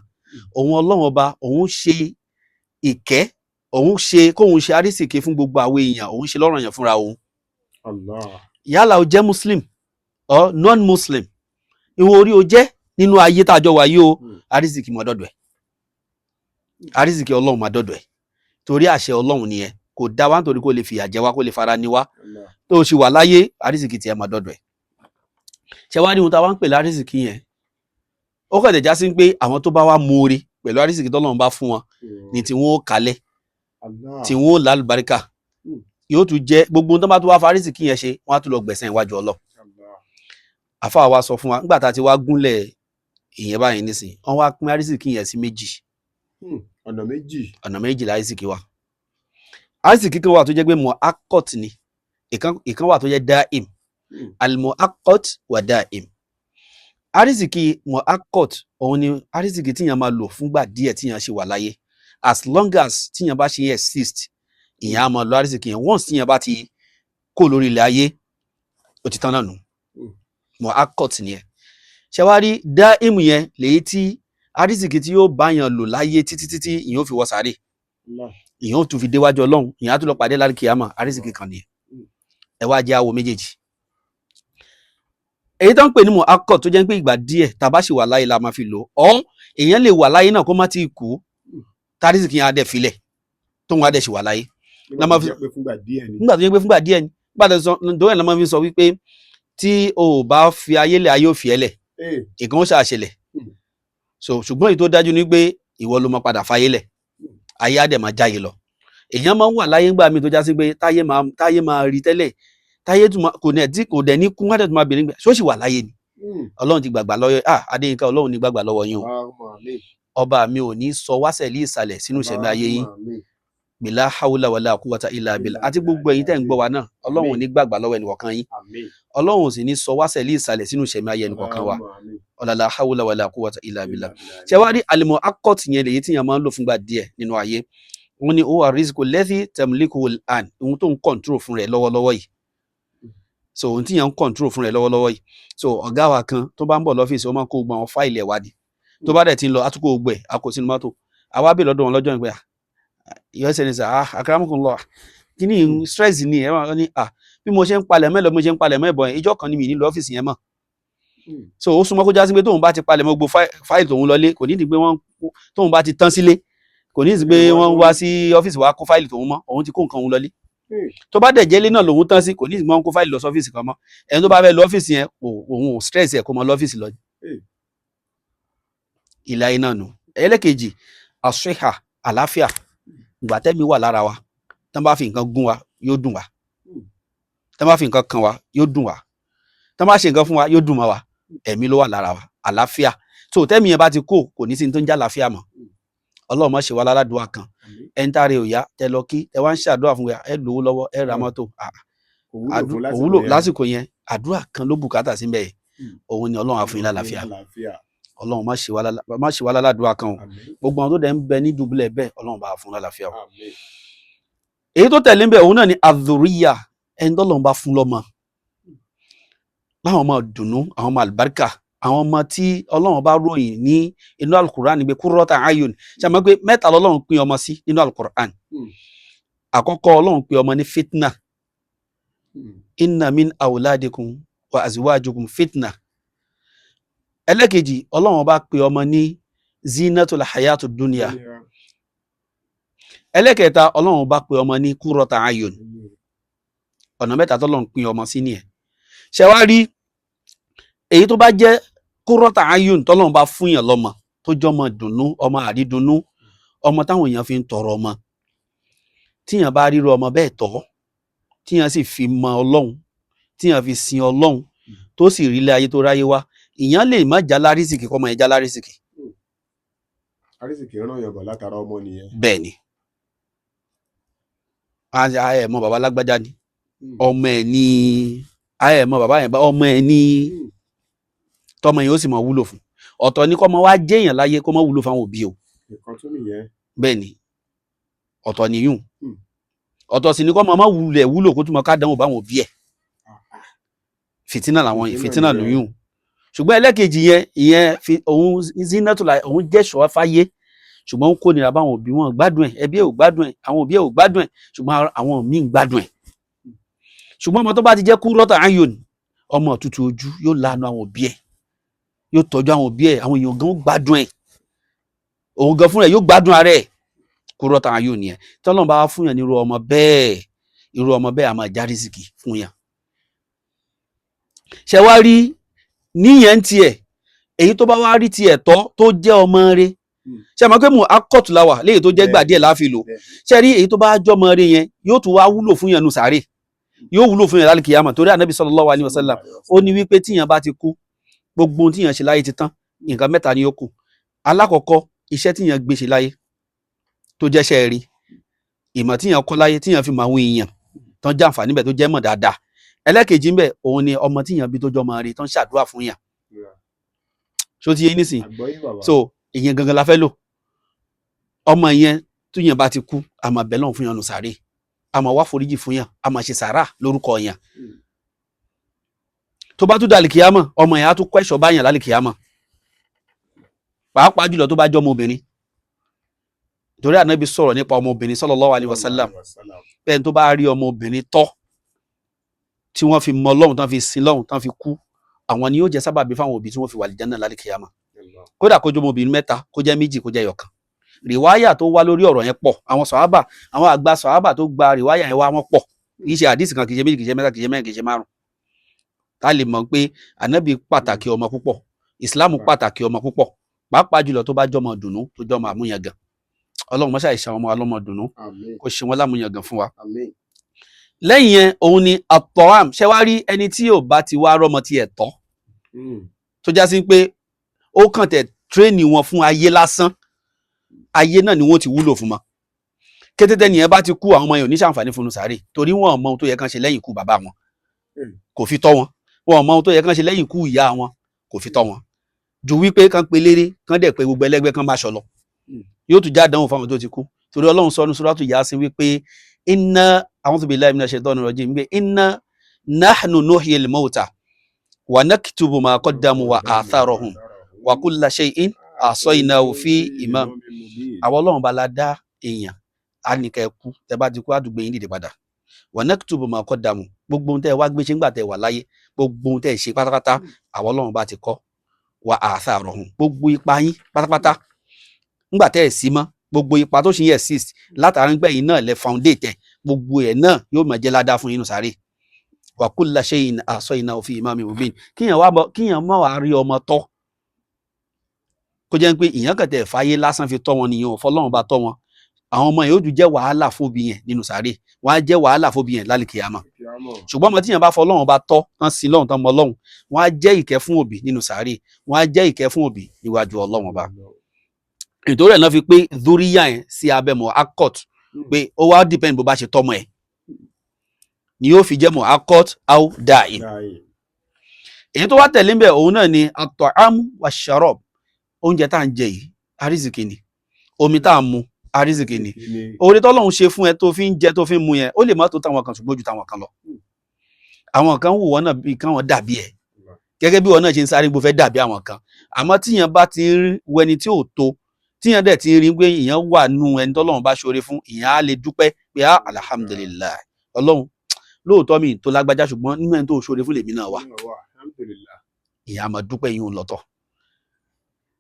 òun Ọlọ́run ọba òun ṣe ìkẹ́ òun ṣe kóun ṣe àrísìkí fún gbogbo àwọn èèyàn òun ṣe lọ́ranyàn fúnra òun yálà o jẹ́ muslim or non-muslim ìwọ orí o jẹ́ nínú ayé tá a jọ wà yìí o àrísìkí mọ́ dọ́dọ̀ ẹ̀ àrísìkí Ọlọ́run máa dọ́dọ̀ ẹ̀ torí àṣẹ Ọlọ́run nìyẹn kò dá wa nítorí kó lè fìyà jẹ wá kó lè fara ní wá tó o ṣì wà láyé àrísìkí tiẹ̀ máa dọ́dọ̀ ẹ̀ ṣé wá ní ohun tá a wá ń pè lárísìkí yẹn ó kàn já sí pé àwọn tó bá wá mọ̀ọ́re pẹ̀lú àrísìkí tọ́lọ́run bá fún wọn ní tí wọ́n ó kalẹ̀ tí wọ́n ó lálùbáríkà yóò tún jẹ́ gbogbo ohun tó bá tó wá fa àrísìkí yẹn ṣe wọ́n á tún lọ gbẹ̀san iwájú Ọlọ́run àfáà wa sọ fún wa nígbà tá a ti wá gúnlẹ̀ ìyẹn báyìí nísìn wọ́n wá pín àrísìkí yẹn sí méjì ọ̀nà méjì lárísìkí wa àrísìkí kan wà tó jẹ́ pé mọ̀ akọ́t ni ìkan wà tó jẹ́ dáìm àlùmọ̀ akọ́t wà dáìm àrísìkí mọ̀ akọ́t òun ni àrísìkí tíyàn máa lò fúngbà díẹ̀ tíyàn ṣe wà láyé as long as tíyàn bá ṣe exist ìyẹn á máa lo àrísìkí yẹn once tíyàn bá ti kó lórí ilẹ̀ ayé ó ti tán náà nù mọ̀ akọ́t nìyẹn ṣe wá rí dáìm yẹn lèyí tí àrísìkí tí yóò báyàn lò láyé títí ìyẹn ó fi wọ sáré ìyẹn ó tún fi déwájú Ọlọ́run ìyẹn á tún lọ pàdé lárí kìámà àrísìkí kan nìyẹn ẹ wá jẹ́ àwọ̀ méjèèjì èyí tó ń pè ní mọ̀ akọ́t tó jẹ́ pé ìgbà díẹ̀ tàbá sì wà láyé la máa fi lò ọ́ èèyàn lè wà láyé náà kó má ti kú tárísìkí yẹn á dẹ̀ filẹ̀ tóun á dẹ̀ sì wà láyé nígbà tó jẹ́ pé fúngbà díẹ̀ ni nígbà tó yẹn la máa fi sọ wípé tí o ò bá fi ayé lẹ̀ ayé ò fi ẹ́ lẹ̀ ìkan ó ṣàṣẹlẹ̀ so ṣùgbọ́n èyí tó dájú ni pé ìwọ ló máa padà fayé lẹ̀ ayé á dẹ̀ máa jáyé lọ èèyàn máa ń wà láyé ńgbà mi tó já sí pé táyé máa rí tẹ́lẹ̀ táyé kò dẹ̀ ní kún wádẹ̀ tó máa bèrè ṣó sì wà láyé ni Ọlọ́run ti gbàgbà lọ́wọ́ Adéyínká Ọlọ́run ní gbàgbà lọ́wọ́ yín o ọba mi ò ní sọ wásẹ̀ lé ìsàlẹ̀ sínú ìṣẹ̀mí ayé yín bìlá haúlà wàlá àkúwàtà ilà bìlà àti gbogbo ẹ̀yin tẹ́ ń gbọ́ wa náà Ọlọ́run ò ní gbàgbà lọ́wọ́ ẹnìkọ̀ọ̀kan yín Ọlọ́run ò sì ní sọ wásẹ̀ lé ìsàlẹ̀ sínú ìṣẹ̀mí ayé ẹnìkọ̀ọ̀kan wa ọ̀làlà haúlà wàlá àkúwàtà ilà bìlà ṣe wá rí àlìmọ̀ akọ́t yẹn lèyí tí yẹn máa ń lò fúngbà díẹ̀ nínú ayé wọn ni ó wà rísíkò lẹ́tí tẹ̀mílíkù àn ohun tó ń kọ̀ǹtúrò fún rẹ̀ lọ́wọ́lọ́wọ́ yìí so ohun tí yẹn ń kọ̀ǹtúrò fún rẹ̀ lọ́wọ́lọ́wọ́ yìí so ọ̀gá wa kan tó bá ń bọ̀ lọ́fíìsì ó máa ń kó gbọ́n àwọn fáìlì ẹ̀ wádìí tó bá dẹ̀ ti ń lọ àtúkò gbẹ̀ àkó sínú mọ́tò àwa bè lọ́dọ̀ wọn lọ́jọ́ ìgbà yọ ẹsẹ̀ ní sà àkàràmùkùn lọ kí ni stress ni ẹ máa ní bí mo ṣe ń palẹ̀ mọ́ mo ṣe ń palẹ̀ mọ́ ìbọn ìjọ kan ni mi nílò ọ́fíìsì yẹn mọ́ so ó súnmọ́ kó já sí pé tóun bá ti palẹ̀ mọ́ gbogbo fáìlì tóun lọlé kò ní di pé tóun bá ti tán sílé kò ní í sí pé wọ́n ń wá sí ọ́fíìsì wa kó fáìlì tòun mọ́ òun ti kó nǹkan òun lọlé tó bá dẹ̀ jẹ́lé náà lòun tán sí kò ní í sí pé wọ́n kó fáìlì lọ sí ọ́fíìsì kan mọ́ ẹni tó bá fẹ́ lọ ọ́fíìsì yẹn òun ò stress ẹ̀ kó mọ lọ́fíìsì lọ. ilé ayé náà nù. ẹlẹ́kejì àṣehà àlàáfíà ìgbà tẹ́mi wà lára wa tán bá fi nǹkan gún wa yóò dùn wa tán bá fi nǹkan kan wa yóò dùn wa tán bá ṣe nǹkan fún wa yóò dùn mọ́ wa ẹ̀mí ló wà lára wa àlàáfíà tó tẹ́mi yẹn bá ti kó kò ní sí ní tó ń já àlàáfíà mọ́ ọlọ́run má ṣe wá láládùúgbà kan ẹni tá a rè òyà tẹ lọ kí ẹ wá ń ṣàdúrà fún wa ẹ lówó lọ́wọ́ ẹ ra mọ́tò òwúlò lásìkò yẹn àdúrà kan ló bùkátà sí bẹ́ẹ̀ òun ni ọlọ́run á fún yín lálàáfíà ọlọ́run má ṣe wá láládùúgbà kan o gbogbo àwọn tó dẹ̀ ń bẹ ní dùbúlẹ̀ bẹ́ẹ̀ ọlọ́run bá fún lálàáfíà o. èyí tó tẹ̀lé ń bẹ òun náà ni àdùríyà ẹni tó lọ́run bá fún lọ́mọ láwọn ọmọ dùnú àwọn ọmọ àlùbáríkà àwọn ọmọ tí ọlọ́run bá ròyìn ní inú alukur'an gbé kúrọ́tà ayun ṣàmọ́ pé mẹ́ta lọ́lọ́run pín ọmọ sí nínú alukur'an àkọ́kọ́ ọlọ́run pín ọmọ ní fitna inna min awladikum wa azwajukum fitna ẹlẹ́kejì ọlọ́run bá pín ọmọ ní zinatul hayatud dunya ẹlẹ́kẹta ọlọ́run bá pín ọmọ ní kúrọ́tà ayun ọ̀nà mẹ́ta tọ́lọ́run pín ọmọ sí nìyẹn ṣe wá rí èyí tó bá jẹ́ kúrọ́tà ayún tọ́lọ́run bá fún yàn lọ́mọ tó jọmọ dùnnú ọmọ àrídùnnú ọmọ táwọn èèyàn fi ń tọrọ ọmọ tíyàn bá ríro ọmọ bẹ́ẹ̀ tọ́ tíyàn sì fi mọ ọlọ́run tíyàn fi sin ọlọ́run tó sì rí ilé ayé tó ráyé wá ìyàn lè má já lárísìkì kọ́mọ yẹn já lárísìkì. àrísìkì ràn yàn bọ̀ látara ọmọ nìyẹn. bẹ́ẹ̀ ni ẹ mọ bàbá lágbájá ni ọmọ ẹ̀ ní ẹ mọ bàbá yẹn ọmọ ẹ̀ ní tọmọ yẹn ó sì mọ wúlò fún ọ̀tọ̀ ní kọ́mọ wá jẹ́yàn láyé kó mọ wúlò fáwọn òbí o bẹ́ẹ̀ ni ọ̀tọ̀ nìyún ọ̀tọ̀ sì ní kọ́mọ má wúlò kó tún mọ ká dánwò báwọn òbí ẹ̀ fìtínà làwọn fìtínà lóyún ṣùgbọ́n ẹlẹ́kejì yẹn ìyẹn òun zinatula òun jẹ́ṣọ́ fáyé ṣùgbọ́n ó kó nira báwọn òbí wọn gbádùn ẹ̀ ẹbí ẹ̀ ò gbádùn ẹ̀ àwọn òbí ẹ̀ ò gbádùn ẹ̀ ṣùgbọ́n àwọn míì gbádùn ẹ̀ ṣùgbọ́n ọmọ tó bá ti jẹ́ kú rọ́tà ayòn ọmọ tútù ojú yóò lanu àwọn òbí ẹ̀ yóò tọ́jú àwọn òbí ẹ̀ àwọn èèyàn gan gbádùn ẹ̀ òun gan fúnra ẹ̀ yóò gbádùn ara ẹ̀ kú rọ́tà ayòn nìyẹn tọ́lọ́run bá wá fún yàn ní irú ọmọ bẹ́ẹ̀ a máa já rìsíkì fún yàn. ṣe wá rí níyẹn tiẹ̀ èyí tó bá wá rí tiẹ̀ tọ́ tó jẹ́ ọmọ rẹ̀ ṣe àmọ́ pé mo akọ́tùláwà léyìí tó jẹ́ gbà díẹ̀ láàfin lò ṣe rí èyí tó bá jọmọ rẹ̀ yẹn yóò tún wá wúlò fún yàn nù sàárè yóò wúlò fún yàn lálùkìyámà torí ànábì sallallahu alaihi wasallam ó ní wípé tíyàn bá ti kú gbogbo ohun tíyàn ṣe láyé ti tán nǹkan mẹ́ta ni ó kù alákọ̀ọ́kọ́ iṣẹ́ tíyàn gbé ṣe láyé tó jẹ́ṣẹ́ rí ìmọ̀ tíyàn kọ́ láyé tíyàn fi mọ àwọn èèyàn tán jẹ́ àǹfààní bẹ̀ tó jẹ́ mọ̀ dáadáa ẹlẹ́kejì ńbẹ̀ òun ni ọmọ tíyàn bí tó jọmọ rí tán ṣàdúrà fún yàn ṣó ti yé nísìn so ìyẹn gangan la fẹ́ lò ọmọ yẹn tíyàn bá ti kú àmọ́ bẹ́ẹ̀ lọ́n fún yàn nù sàárè àmọ́ wá foríjì fún yàn àmọ́ ṣe sàárà lórúkọ yàn tó bá tún dàlì kìámọ̀ ọmọ yẹn á tún kọ́ ẹ̀ṣọ́ báyàn lálì kìámọ̀ pàápàá jùlọ tó bá jẹ́ ọmọbìnrin torí ànábi sọ̀rọ̀ nípa ọmọbìnrin sallallahu alaihi wasallam bẹ́ẹ̀ tó bá rí ọmọbìnrin tọ́ tí wọ́n fi mọ Ọlọ́run tán fi sin Ọlọ́run tán fi kú àwọn ni yóò jẹ́ sábàbí fáwọn òbí tí wọ́n fi wà lìjánà lálì kìámọ̀ kódà kó jẹ́ ọmọbìnrin mẹ́ta kó jẹ́ méjì kó jẹ́ ẹyọ̀kan rìwáyà tó wá lórí ọ̀rọ̀ yẹn pọ̀ àwọn sàhábà àwọn àgbà sàhábà tó gba rìwáyà yẹn wá wọn pọ̀ kì í ṣe àdìsí kan kì í ṣe méjì kì í ṣe mẹ́ta kì í ṣe mẹ́rin kì í ṣe márùn tá lè mọ̀ pé ànábì pàtàkì ọmọ púpọ̀ ìsìláàmù pàtàkì ọmọ púpọ̀ pàápàá jùlọ tó bá jọmọ dùnú tó jọmọ àmúyangàn Ọlọ́run mọṣá ìṣà ọmọ alọmọ dùnú kó ṣe wọn lámúyangàn fún wa. lẹ́yìn yẹn òun ni àtọ̀hám ṣe wá rí ẹni tí ò bá ti wá rọ́mọ tí ẹ̀ tọ́ tó já sí pé ó kàn tẹ̀ tírẹ́nì wọn fún ayé lásán ayé náà ni wọ́n ti wúlò fún ma kété tẹ́ni ẹ bá ti kú àwọn ọmọ yẹn ò ní ṣàǹfààní fún un sáré torí wọn ò mọ ohun tó yẹ kán ṣe lẹ́yìn ikú bàbá wọn kò fi tọ́ wọn wọn ò mọ ohun tó yẹ kán ṣe lẹ́yìn ikú ìyá wọn kò fi tọ́ wọn ju wípé kán pe léré kán dẹ̀ pé gbogbo ẹlẹ́gbẹ́ kán máa ṣọlọ yóò tún já dánwò fáwọn tó ti kú torí Ọlọ́run sọ ní Suratu Yasin wípé inna a'udhu billahi minash shaitani rajim wípé inna nahnu nuhyil mauta wa naktubu ma qaddamu wa atharahum wa kulla shay'in ahsaynahu fi imam àwọn Ọlọ́run bá la dá èèyàn á ní kẹ́ kú tẹ́ bá ti kú àdúgbò yín dìde padà wa naktubu ma qaddamu gbogbo ohun tẹ́ wá gbé ṣe ńgbà tẹ́ wà láyé gbogbo ohun tẹ́ ṣe pátápátá àwọn Ọlọ́run bá ti kọ wa atharahum gbogbo ipa yín pátápátá ńgbà tẹ́ sí mọ́ gbogbo ipa tó ṣe ń exist látara ń gbẹ̀yìn náà lẹ foundate gbogbo ẹ̀ náà yóò máa jẹ́ ládàá fún yín nínú sáré wa kulla shay'in ahsaynahu fi imamin mubin kíyàn má wàá rí ọmọ tọ́ kó jẹ́ pé ìyàn kẹtẹ̀ fàyè lásán fi tọ́ wọn nìyẹn ò fọlọ́run bá tọ́ wọn àwọn ọmọ yẹn ó tún jẹ́ wàhálà fóbi yẹn nínú sáré wọ́n á jẹ́ wàhálà fóbi yẹn lálìkìyàmọ̀ ṣùgbọ́n ọmọ tíyàn bá fọlọ́run bá tọ́ tán sí lọ́run tán mọ Ọlọ́run wọ́n á jẹ́ ìkẹ́ fún òbí nínú sáré wọ́n á jẹ́ ìkẹ́ fún òbí níwájú Ọlọ́run ọba nítorí ẹ̀ náà fi pé dúríyà yẹn sí abẹ́mọ̀ akọ́t pé ó wá depend bó bá ṣe tọ́mọ ẹ̀ ni yóò fi jẹ́ mọ̀ akọ́t aw da'im èyí tó wá tẹ̀lé ń bẹ̀ òun náà ni at-ta'am wa sharab oúnjẹ tá à ń jẹ yìí arísìkì ni omi tá à ń mu arísìkì ni oore tọ́lọ́run ṣe fún ẹ tó fi ń jẹ tó fi ń mu yẹn ó lè má tó táwọn kan ṣùgbọ́n ju táwọn kan lọ àwọn kan wù wọ́n náà bí káwọn dàbí ẹ̀ gẹ́gẹ́ bí wọn náà ṣe ń sáré gbó fẹ́ dàbí àwọn kan àmọ́ tíyẹn bá ti ń wọ ẹni tí ò tó tíyẹn dẹ̀ ti rí pé ìyẹn wà nù ẹni tọ́lọ́run bá ṣoore fún ìyẹn á lè dúpẹ́ pé alhamdulillah Ọlọ́run lóòótọ́ mi tó lágbájá ṣùgbọ́n nínú ẹni tó ṣoore fún lèmi náà wà ìyẹn á máa dúpẹ́ yín lọ́tọ̀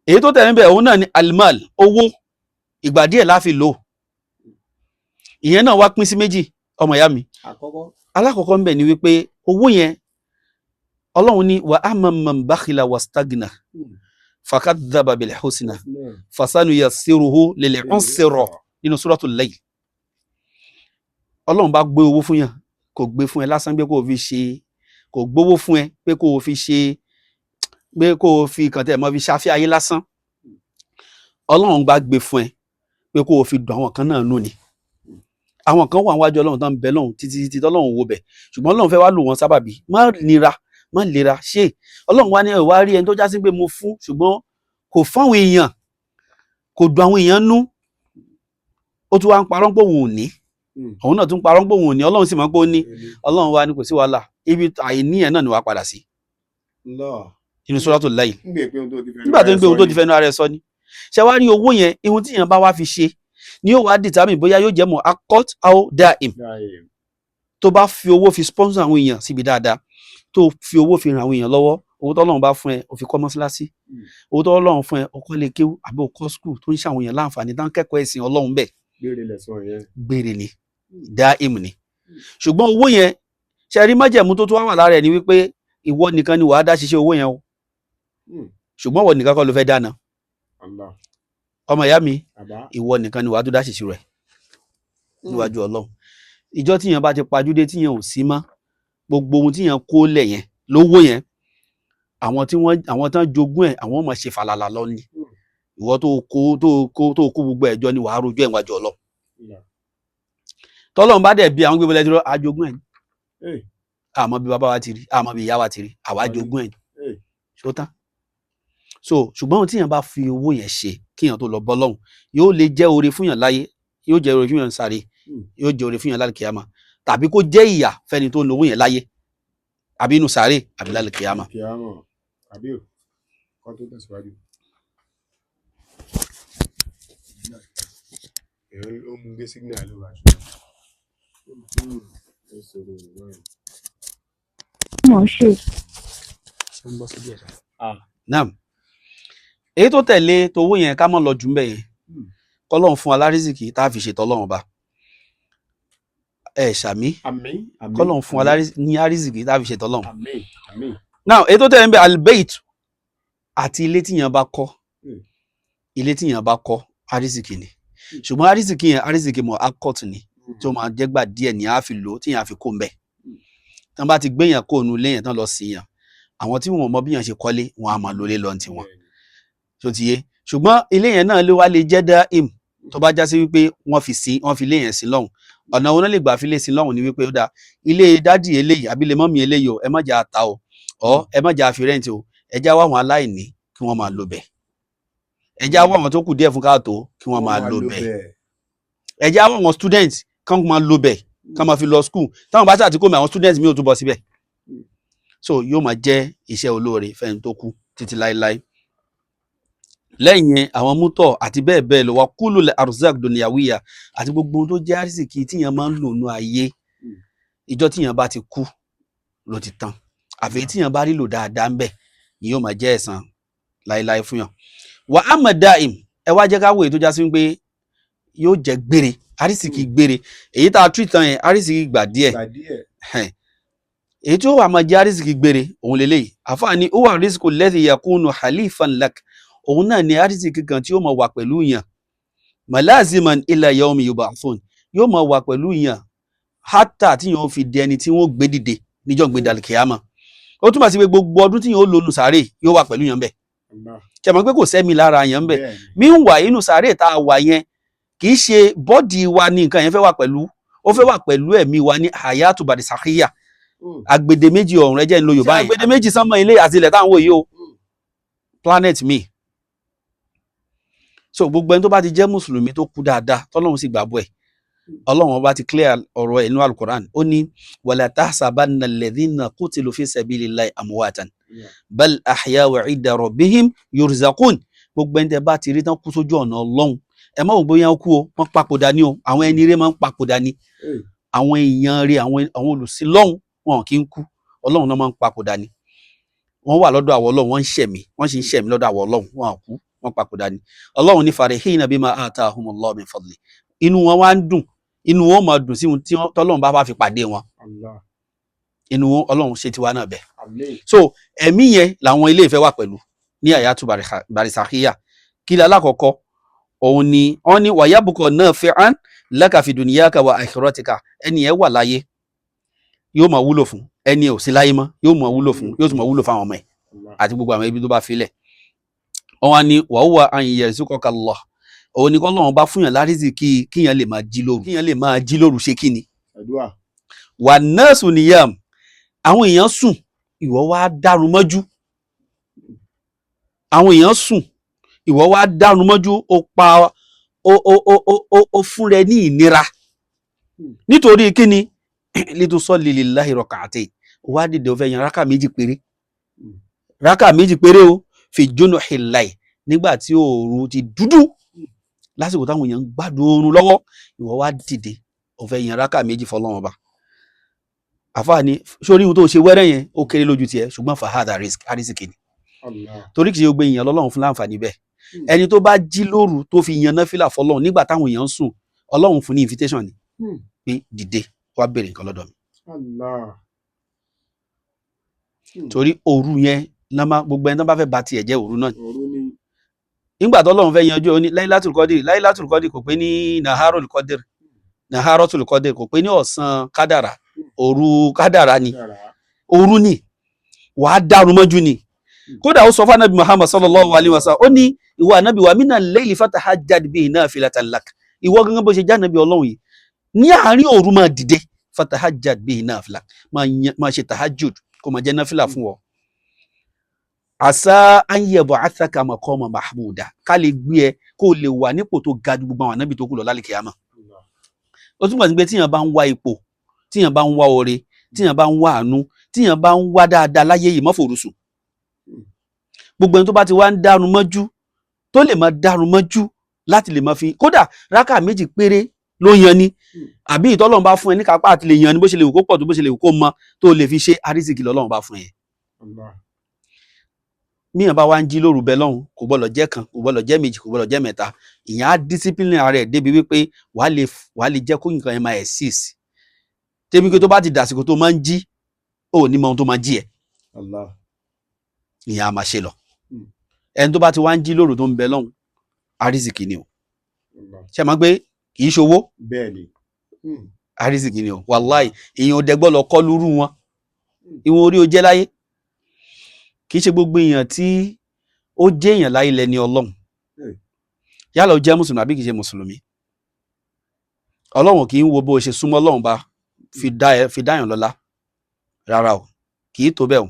èyí tó tẹ̀lé bẹ́ẹ̀ òun náà ni almal owó ìgbà díẹ̀ láfi lò ìyẹn náà wá pín sí méjì ọmọ ìyá mi alákọ̀ọ́kọ́ ń bẹ̀ ni wípé owó yẹn Ọlọ́run ní wa amma man bakhila wastagna fakadhaba bil husna fasanuyassiruhu lil usra nínú suratul layl Ọlọ́run bá gbé owó fún yàn kò gbé fún ẹ lásán pé kò fi ṣe kò gbówó fún ẹ pé kò fi ṣe pé kò fi kàn tẹ̀ mọ́ fi ṣàfihàn ayé lásán Ọlọ́run bá gbé fún ẹ pé kò fi dùn àwọn kan náà nù ni àwọn kan wà wájú Ọlọ́run tán bẹ lọ́hùn títí tọ́lọ́run wo bẹ̀ ṣùgbọ́n Ọlọ́run fẹ́ wá lò wọ́n sábàbí má lera ṣe Ọlọ́run wá ní ẹ̀ wá rí ẹni tó já sí pé mo fún ṣùgbọ́n kò fáwọn èèyàn kò dùn àwọn èèyàn nú ó tún wá ń parọ́ pé òun ò ní òun náà tún parọ́ pé òun ò ní Ọlọ́run sì mọ̀ pé ó ní Ọlọ́run wá ní kò sí wàhálà ibi àìní ẹ̀ náà ni wàá padà sí inú Suratul Layl nígbà tó ń gbé ohun tó ti fẹ́nu ara ẹ̀ sọ ni ṣe wá rí owó yẹn ihun tí èèyàn bá wá fi ṣe ni yóò wá determine bóyá yóò jẹ́ mọ̀ akọ́t aw da'im tó bá fi owó fi sponsor àwọn èèyàn síbi dáadáa tó fi owó fi ràn àwọn èèyàn lọ́wọ́ owó tọ́lọ́run bá fún ẹ ó fi kọ́ mọ́sálásí owó tọ́lọ́run fún ẹ ó kọ́ lè kéwú àbí ó kọ́ skul tó ń ṣàwọn èèyàn láǹfààní tán kẹ́kọ̀ọ́ ẹ̀sìn Ọlọ́run bẹ́ẹ̀ gbére ni da'im ni ṣùgbọ́n owó yẹn ṣe rí májẹ̀mú tó wà lára ẹ̀ ni wípé ìwọ nìkan ni wàá dá ṣiṣẹ́ owó yẹn o ṣùgbọ́n ìwọ nìkan kọ́ ló fẹ́ dáná ọmọ ìyá mi ìwọ nìkan ni wàá tó dá ṣiṣẹ́ rẹ̀ níwájú Ọlọ́run ìjọ tíyẹn bá ti pajúdé tíyẹn ò sí mọ́ gbogbo ohun tíyẹn kó lẹ̀ yẹn lówó yẹn àwọn tán jogún ẹ̀ àwọn ọmọ ṣe falala lọ ni ìwọ tó kó gbogbo ẹjọ́ ni wàá rojọ́ ẹ̀ níwájú Ọlọ́run tọ́lọ́run bá dẹ̀ bí àwọn gbé bọ́lẹ̀ dúró àjogún ẹ̀ ni àmọ́ bí bàbá wa ti rí àmọ́ bí ìyá wa ti rí àwa jogún ẹ̀ ni ṣó tán so ṣùgbọ́n ohun tíyẹn bá fi owó yẹn ṣe kíyàn tó lọ bọ́ lọ́hùn yóò lè jẹ́ oore fún yàn láyé yóò jẹ́ oore fún yàn sáré yóò jẹ́ oore fún yàn lálùkìyàmà tàbí kó jẹ́ ìyà fẹ́ni tó lówó yẹn láyé àbí inú sáré àbí lálùkìyàmà. Naam èyí tó tẹ̀lé towó yẹn ká mọ́ lọ jù mbẹ̀ yẹn kọ́lọ́run fún alárísìkì tá a fi ṣètò Ọlọ́run ba ṣàmí kọ́lọ́run fún ní arísìkì tá a fi ṣètò Ọlọ́run. Now èyí tó tẹ̀lé mbẹ̀ albeit àti ilé tíyàn bá kọ́ arísìkì ni ṣùgbọ́n arísìkì yẹn arísìkì mọ̀ akọ́t ni tó máa jẹ́gbà díẹ̀ ní àá fi lò tíyàn fi kó mbẹ̀ tán bá ti gbéyàn kó nu léyàn tán lọ sí yàn àwọn tí wọn mọ bí yàn ṣe kọ́lé wọn á máa lólé lọ́n tiwọn tó ti yé ṣùgbọ́n ilé yẹn náà ló wá lè jẹ́ da'im tó bá já sí wípé wọ́n fi ilé yẹn sí lọ́hùn ọ̀nà wọn lè gbà fi lé sí lọ́hùn ni wípé ó dáa ilé dádì eléyìí àbí ilé mọ́mì eléyìí o ẹ má jà ta o ẹ má jà fi rẹ́ǹtì o ẹ já wá àwọn aláìní kí wọ́n máa lò bẹ̀ ẹ já wá àwọn tó kù díẹ̀ fún káàtó kí wọ́n máa lò bẹ̀ ẹ já wá àwọn student kán máa lò bẹ̀ kán máa fi lọ school táwọn bá ṣàtìkó mi àwọn student mi ò tún bọ̀ síbẹ̀ so yóò máa jẹ́ iṣẹ́ olóore fẹ́ni tó kú títí láéláé lẹ́yìn àwọn mútọ̀ àti bẹ́ẹ̀ bẹ́ẹ̀ lọ wà kúlù arzak duniyawiya àti gbogbo tó jẹ́ àrísìkí tíyàn máa ń lò nú ayé ìjọ tíyàn bá ti kú ló ti tán àfi tíyàn bá rí lò dáadáa ń bẹ̀ ni yóò máa jẹ́ ẹ̀san láéláé fún yàn wà á mọ̀ dáìm ẹ wá jẹ́ ká wòye tó já sí pé yóò jẹ́ gbére arísìkí gbére èyí tá a tú ìtàn yẹn arísìkí gbà díẹ̀ èyí tí ó wà máa jẹ́ arísìkí gbére òun lélẹ́yìí àfààní ó wà rísìkò lẹ́dí yakunu halifan lak òun náà ni arísìkí kan tí yóò máa wà pẹ̀lú yàn malaziman ila yawmi yub'athun yóò máa wà pẹ̀lú yàn hátà tí yóò fi di ẹni tí wọ́n gbé dìde níjọ́ gbé dàlùkìyàmà ó túmọ̀ sí pé gbogbo ọdún tí yóò lò nù sàárè yóò wà pẹ̀lú yàn bẹ́ẹ̀ ṣe mọ̀ pé kò sẹ́mi lára yàn bẹ́ẹ̀ míwà inú sàárè tá a wà yẹn kì í ṣe bọ́dì wa ní nǹkan yẹn fẹ́ wà pẹ̀lú ó fẹ́ wà pẹ̀lú ẹ̀mí wa ní hayatu barisakhiya agbede méjì ọ̀run ẹjẹ́ ń lo Yorùbá yẹn agbede méjì sánmọ̀ ilé àti ilẹ̀ táwọn wòye o planet mi so gbogbo ẹni tó bá ti jẹ́ mùsùlùmí tó kú dáadáa tọ́lọ́run sì gbàgbọ́ ẹ̀ Ọlọ́run bá ti clear ọ̀rọ̀ ẹ̀ nínú alukoran ó ní wala tahsabanna alladhina qutilu fi sabilillahi amwatan bal ahya'u 'inda rabbihim yurzaqun gbogbo ẹni tẹ́ bá ti rí tán kú sójú ọ̀nà Ọlọ́run ẹ má wò bóyá ó kú o wọ́n papòdà ní o àwọn ẹni rẹ̀ máa ń papòdà ní àwọn èèyàn rẹ̀ àwọn olùsìn lọ́hùn wọn kì í kú Ọlọ́run náà máa ń papòdà ní wọ́n wà lọ́dọ̀ àwọn Ọlọ́run wọ́n ń ṣẹ̀mí wọ́n sì ń ṣẹ̀mí lọ́dọ̀ àwọn Ọlọ́run wọn kú wọ́n papòdà ní Ọlọ́run ní farihina bima atahumullahu min fadli inú wọn wá ń dùn inú wọn máa dùn sí ohun tí Ọlọ́run bá fi pàdé wọn inú wọn Ọlọ́run ṣe tiwa náà bẹ́ẹ̀ so ẹ̀mí yẹn làwọn ilé ìfẹ́ wà pẹ̀lú ní hayatu barisakhiya kí ni alákọ̀ọ́kọ́ òun ni wọ́n ní wàyábùkọ̀ náà fi'an laka fi dunyaka wa akhiratika ẹni ẹ wà láyé yóò máa wúlò fún ẹni ẹ ò sí láyé mọ́ yóò máa wúlò fún yóò tún máa wúlò fún àwọn ọmọ ẹ̀ àti gbogbo àwọn ẹbí tó bá filẹ̀ wọ́n ní wàhùwà àyìnyẹ ìsúkọ̀ọ́kà lọ òun ni kọ́lọ́run bá fún yàn lárísìkí kíyàn lè máa jí lóru ṣe kí ni wà nọ́ọ̀sù nìyàm àwọn èèyàn sùn ìwọ wá dárun mọ́jú àwọn èèyàn sùn ìwọ wá dárun mọ́jú ó fún rẹ ní ìnira nítorí kí ni litusalli lillahi rak'atayn wá dìde ó fẹ́ yan rákà méjì péré o fi junuhil layl nígbà tí òòrùn ti dúdú lásìkò táwọn èèyàn ń gbádùn oorun lọ́wọ́ ìwọ wá dìde ó fẹ́ yan rákà méjì fọ́lọ́run ọba àfáàní sórí ohun tó ṣe wẹ́rẹ́ yẹn ó kéré lójú tiẹ̀ ṣùgbọ́n fahadha arísìkì ni torí kì í ṣe gbé èèyàn lọ́lọ́run fún láǹfààní bẹ́ẹ̀ ẹni tó bá jí lóru tó fi yan náfìlà fọ́lọ́run nígbà táwọn èèyàn ń sùn Ọlọ́run fún ní invitation ni pé dìde wá béèrè nǹkan lọ́dọ̀ mi torí òru yẹn gbogbo ẹni tó bá fẹ́ ba tiẹ̀ jẹ́ òru náà nígbà tó Ọlọ́run fẹ́ yanjú ó ní Laylatul Qadr kò pé ní Naharatul Qadr kò pé ní ọ̀sán kádàrà òru kádàrà ni òru ni wàá dárun mọ́jú ni kódà ó sọ fún anábì Muhammad sallallahu alaihi wasallam ó ní ìwọ anábì wa minal layli fatahajjad bihi nafilatan lak ìwọ gangan bó ṣe jẹ́ anábì Ọlọ́run yìí ní àárín òru máa dìde fatahajjad bihi nafila máa ṣe tahajjud kó máa jẹ́ náfìlà fún ọ àṣà ayẹ̀bọ̀ àtàkà maqama mahmuda ká lè gbé ẹ kó lè wà nípò tó ga ju gbogbo àwọn anábì tó kù lọ lálẹ́ kíyámà ó túmọ̀ sí pé tíyàn bá ń wá ipò tíyàn bá ń wá oore tíyàn bá ń wá àánú tíyàn bá ń wá dáadáa láyé yìí má forùsùn gbogbo ẹni tó bá ti wá ń dárun mọ́jú tó lè máa dárun mọ́jú láti lè máa fi kódà rákà méjì péré ló yan ni àbí ìtọ́lọ́run bá fún ẹ ní kápá àti lè yan ni bó ṣe lè wù kó pọ̀ tó bó ṣe lè wù kó mọ tó lè fi ṣe àrísìkí lọ́lọ́run bá fún ẹ. míyàn bá wá ń jí lóru bẹ lọ́hùn kò gbọ́dọ̀ jẹ́ kan kò gbọ́dọ̀ jẹ́ méjì kò gbọ́dọ̀ jẹ́ mẹ́ta ìyẹn á discipline ara ẹ̀ débi wípé wàá lè jẹ́ kó nǹkan yẹn máa exist débi pé tó bá ti dàsìkò tó máa ń jí ò ní mọ ohun tó máa jí ẹ ìyẹn á máa ṣe lọ ẹni tó bá ti wá ń jí lóru tó ń bẹ lọ́hùn àrísìkí ni o ṣe máa gbé kì í ṣowó àrísìkí ni o wàláì èèyàn ò dẹgbọ́ lọ kọ́ lúrú wọn ìwọ̀n orí o jẹ́ láyé kì í ṣe gbogbo èèyàn tí ó jẹ́ èèyàn láyé lẹ́ni Ọlọ́run yálà ó jẹ́ mùsùlùmí àbí kì í ṣe mùsùlùmí Ọlọ́run kì í wo bó o ṣe súnmọ́ Ọlọ́run bá fi dáyàn lọ́lá rárá o kì í tó bẹ́ẹ̀ o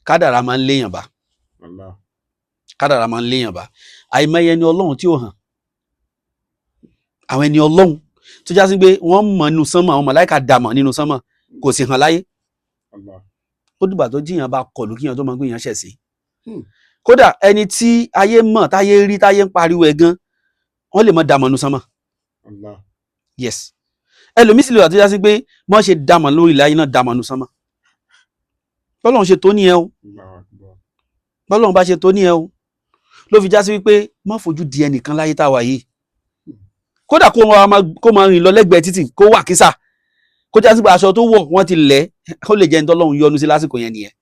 kádàrá máa ń léèyàn bá kádàrá máa ń léèyàn bá àìmọye ẹni Ọlọ́run tí ó hàn àwọn ẹni Ọlọ́run tó já sí pé wọ́n mọ̀ nínú sánmọ̀ àwọn màláíkà dàmọ̀ nínú sánmọ̀ kò sì hàn láyé ó dìgbà tó jíyàn bá kọlù kíyàn tó máa gbé yàn ṣẹ̀ sí kódà ẹni tí ayé mọ̀ táyé rí táyé ń pariwo ẹ̀ gan wọ́n lè mọ̀ dàmọ̀ nínú sánmọ̀ yes ẹlòmíì sì lè wà tó já sí pé wọ́n ṣe dàmọ̀ lórí ilẹ̀ ayé náà dàmọ̀ nínú sánmọ̀ bọ́lọ́run ṣe tó níyẹn o bọ́lọ́run bá ṣe tó níyẹn o ló fi já sí wípé má fojú di ẹnìkan láyé táwa yìí kódà kó máa rìn lọ lẹ́gbẹ̀ẹ́ títì kó wà kísà kó já sí pé aṣọ tó wọ̀ wọ́n ti lẹ̀ ó lè jẹ́ ní tọ́lọ́run yọ́nú sí lásìkò yẹn nìyẹn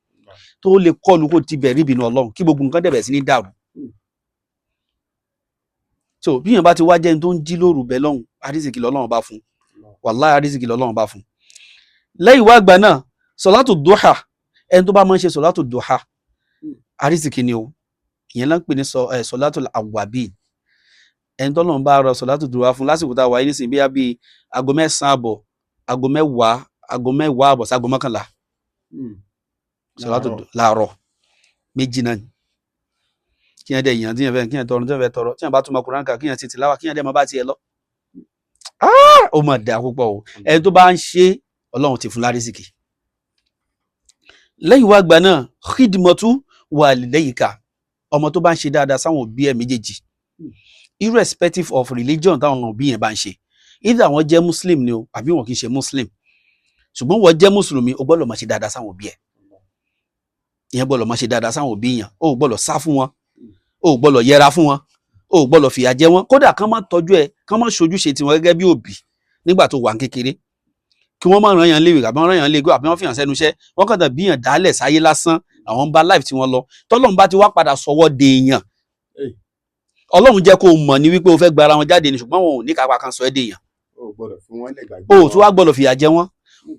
tó lè kọlu kó ti bẹ̀rí ìbínú Ọlọ́run kí gbogbo nǹkan dẹ̀bẹ̀ sí ní dàrú. So bí yẹn bá ti wá jẹ́ ní tó ń jí lóru bẹ́ẹ̀ lọ́hùn àrísìkì lọ́lọ́run bá fún wàláhì àrísìkì lọ́lọ́run bá fún. lẹ́yìn wá àgbà náà sọ̀látù dùhà ẹni tó bá máa ń ṣe sọ̀látù dùhà àrísìkì ni o ìyẹn náà ń pè ní sọ̀látù àwàbí ẹni tó lọ́n bá rọ sọ̀látù dùhà fún lásìkò tá a wáyé nísìnyí bí i aago 9 àbọ̀ aago 10 aago 10 àbọ̀ sí aago 11 sọ̀látù láàárọ̀ méjì náà kí yẹn dẹ̀ yàn tí yẹn fẹ́ kí yẹn tọrọ tí yẹn fẹ́ tọrọ tí yẹn bá tún mọ Kùránì kà kí yẹn ti tìláwà kí yẹn dẹ̀ mọ bá tiẹ̀ lọ. ó mà dà púpọ̀ o ẹni tó bá ń ṣe Ọlọ́run ti fún lárísìkì. lẹ́yìn wá gbà náà khidmatu walidayka ọmọ tó bá ń ṣe dáadáa sáwọn òbí ẹ̀ méjèèjì irrespective of religion táwọn òbí yẹn bá ń ṣe either àwọn jẹ́ muslim ni o àbí wọn kì í ṣe muslim ṣùgbọ́n wọ́n jẹ́ mùsùlùmí o gbọ́dọ̀ máa ṣe dáadáa sáwọn òbí ẹ̀ ìyẹn gbọ́dọ̀ máa ṣe dáadáa sáwọn òbí yẹn o gbọ́dọ̀ sá fún wọn o gbọ́dọ̀ yẹra fún wọn o gbọ́dọ̀ fìyà jẹ wọn kódà kán má tọ́jú ẹ kán má ṣojúṣe tiwọn gẹ́gẹ́ bí òbí nígbà tó wà kékeré kí wọ́n má ràn yàn léwe àbí wọ́n ràn yàn légo àbí wọ́n fìyàn sẹ́nu iṣẹ́ wọ́n kàn tàn bí yàn dálẹ̀ sáyé lásán àwọn ń bá life tí wọ́n lọ tọ́lọ́run bá ti wá padà sọwọ́ de èèyàn Ọlọ́run jẹ́ kó mọ̀ ní wípé o fẹ́ gba ara wọn jáde ní ṣùgbọ́n wọn ò ní kápá kan sọ ẹ́ de èèyàn o tún wá gbọ́dọ̀ fìyà jẹ wọn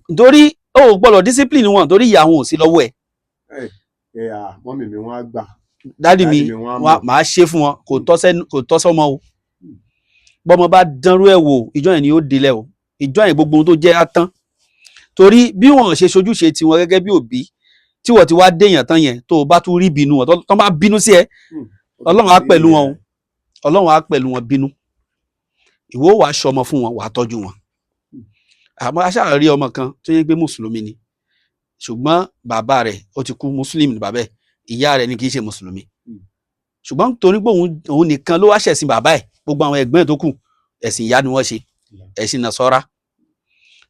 nítorí o gbọ́dọ̀ discipline wọn torí ìyà wọn ò sí lọ́wọ́ ẹ̀. mọ́mì mi wọ́n á gbà. dádì mi màá ṣe fún wọn kò tọ́ sọ́mọ o bọ́mọ bá dánrú ẹ̀ wò ìjọ yẹn ni ó délẹ̀ o ìjọ yẹn gbogbo ohun tó jẹ́ á tán torí bí wọn ṣe ṣojúṣe tiwọn gẹ́gẹ́ bí òbí tí wọ́n ti wá déèyàn tán yẹn tó o bá tún rí bínú wọn tó bá bínú sí ẹ Ọlọ́run á pẹ̀lú wọn o Ọlọ́run á pẹ̀lú wọn bínú ìwọ wàá ṣọmọ fún wọn wàá tọ́jú wọn àmọ́ aṣáà rí ọmọ kan tó yẹ pé mùsùlùmí ni ṣùgbọ́n bàbá rẹ̀ ó ti kú mùsùlùmí ni bàbá ẹ̀ ìyá rẹ̀ ni kì í ṣe mùsùlùmí ṣùgbọ́n torí pé òun nìkan ló wá ṣẹ̀sìn bàbá ẹ̀ gbogbo àwọn ẹ̀gbọ́n ẹ̀ tó kù ẹ̀sìn ìyá ni wọ́n ṣe ẹ̀sìn nàṣọ́ra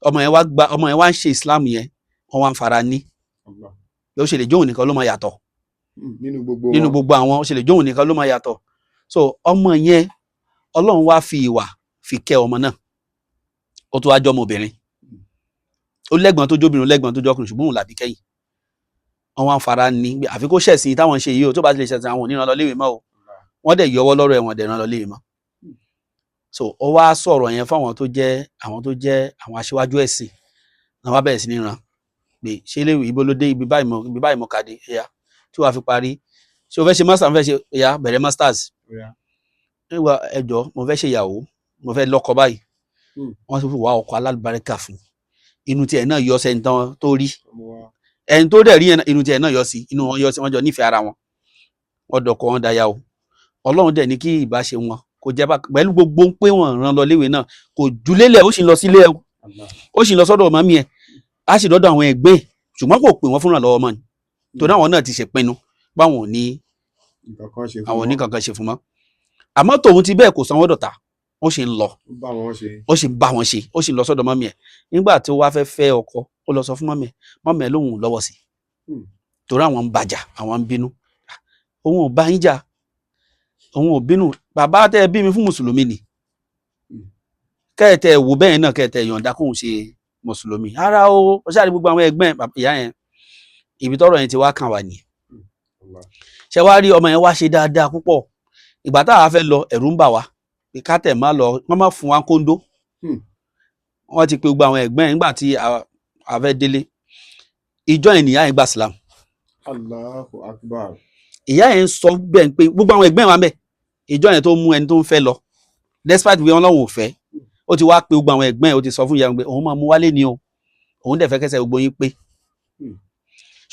ọmọ yẹn wá ń ṣe Islam yẹn wọ́n wá ń fara ní ó ṣe lè jóun nìkan ló máa yàtọ̀ nínú gbogbo àwọn ó ṣe lè jóun nìkan ló máa yàtọ̀ so ọmọ yẹn Ọlọ́run wá fi ìwà fi kẹ́ ọmọ náà ó tó wá jọ ọmọbìnrin ó lẹ́gbọ̀n tó jóbìnrin ó lẹ́gbọ̀n tó jọkùnrin ṣùgbọ́n òun làbí kẹ́yìn àwọn afárá ní àfi kó ṣẹ̀sìn táwọn ṣe yìí ó tó bá ti lè ṣẹ̀sìn àwọn oníran lọ léwe mọ́ o wọ́n dẹ̀ yọwọ́ lọ́rọ̀ ẹ̀ wọ́n dẹ̀ ràn lọ léwe mọ́ so ó wá sọ̀rọ̀ yẹn fáwọn tó jẹ́ àwọn aṣíwájú ẹ̀sìn náà wá bẹ̀rẹ̀ sí ní ran pé ṣé léwu ibo ló dé ibi báyìí mọ́ kàdé ẹ̀yà tí wàá fi parí ṣé o fẹ́ ṣe master fẹ́ ṣe ẹ̀yà bẹ̀rẹ̀ masters nígbà ẹjọ́ mo fẹ́ ṣe ìyàwó mo fẹ́ lọ́kọ báyìí wọ́n ti fi wá ọkọ̀ alálùbáríkà fún inú tiẹ̀ náà yọ sẹ́ni tán tó rí ẹni tó dẹ̀ rí inú tiẹ̀ náà yọ sí inú wọn yọ sí wọ́n jọ nífẹ̀ẹ́ ara wọn wọ́n dọ̀kọ̀ wọn daya o Ọlọ́run dẹ̀ ní kí ìbáṣe wọn kò jẹ́ pẹ̀lú gbogbo pé wọ́n rán lọ léwe náà kò jùlélẹ̀ ó sì lọ sílé ẹ̀ ó sì lọ sọ́dọ̀ màmí ẹ̀ á sì dọ́dọ̀ àwọn ẹgbẹ́ ṣùgbọ́n kò pè wọ́n fúnra lọ́wọ́ mọ́ ni torí àwọn náà ti ṣèpinnu báwọn ò ní kankan ṣe fún mọ́ àmọ́ tòun ti bẹ́ẹ̀ kò sanwó dọ̀tà ó sì ń lọ ó sì ń bá wọn ṣe ó sì ń lọ sọ́dọ̀ mọ́mí ẹ̀ nígbà tí ó wá fẹ́ ọkọ ó lọ sọ fún mọ́mí ẹ̀ lóhùn lọ́wọ́ sí torí àwọn ń bàjà àwọn ń bínú òun ò bá yín jà òun ò bínú bàbá tẹ́ ẹ bí mi fún mùsùlùmí ni kẹ́ẹ̀tẹ̀ wò bẹ́ẹ̀ náà kẹ́ẹ̀tẹ̀ yọ̀ǹda kóun ṣe mùsùlùmí ara ó ṣáà rí gbogbo àwọn ẹgbẹ́ ìyá yẹn ibi tọ́rọ̀ yẹn ti wá kàn wá nìyẹn ṣe wá rí ọmọ yẹn wá ṣe dáadáa púpọ̀ ìgbà táwa fẹ́ lọ ẹ̀rù ń bà wá pé ká tẹ̀ má lọ wọ́n má fún wa kóńdó wọ́n ti pe gbogbo àwọn ẹ̀gbọ́n ẹ̀ nígbà tí a fẹ́ délé ìjọ yẹn nìyá yẹn gba Islam Allahu Akbar ìyá yẹn sọ bẹ́ẹ̀ pé gbogbo àwọn ẹ̀gbọ́n ẹ̀ wà ń bẹ̀ ìjọ yẹn tó mú ẹni tó ń fẹ́ lọ despite bí wọn lọ́wọ́ ò fẹ́ ó ti wá pe gbogbo àwọn ẹ̀gbọ́n ẹ̀ ó ti sọ fún ìyá yẹn pé òun máa mú wálé ni o òun dẹ̀ fẹ́ kẹsẹ̀ gbogbo yín pé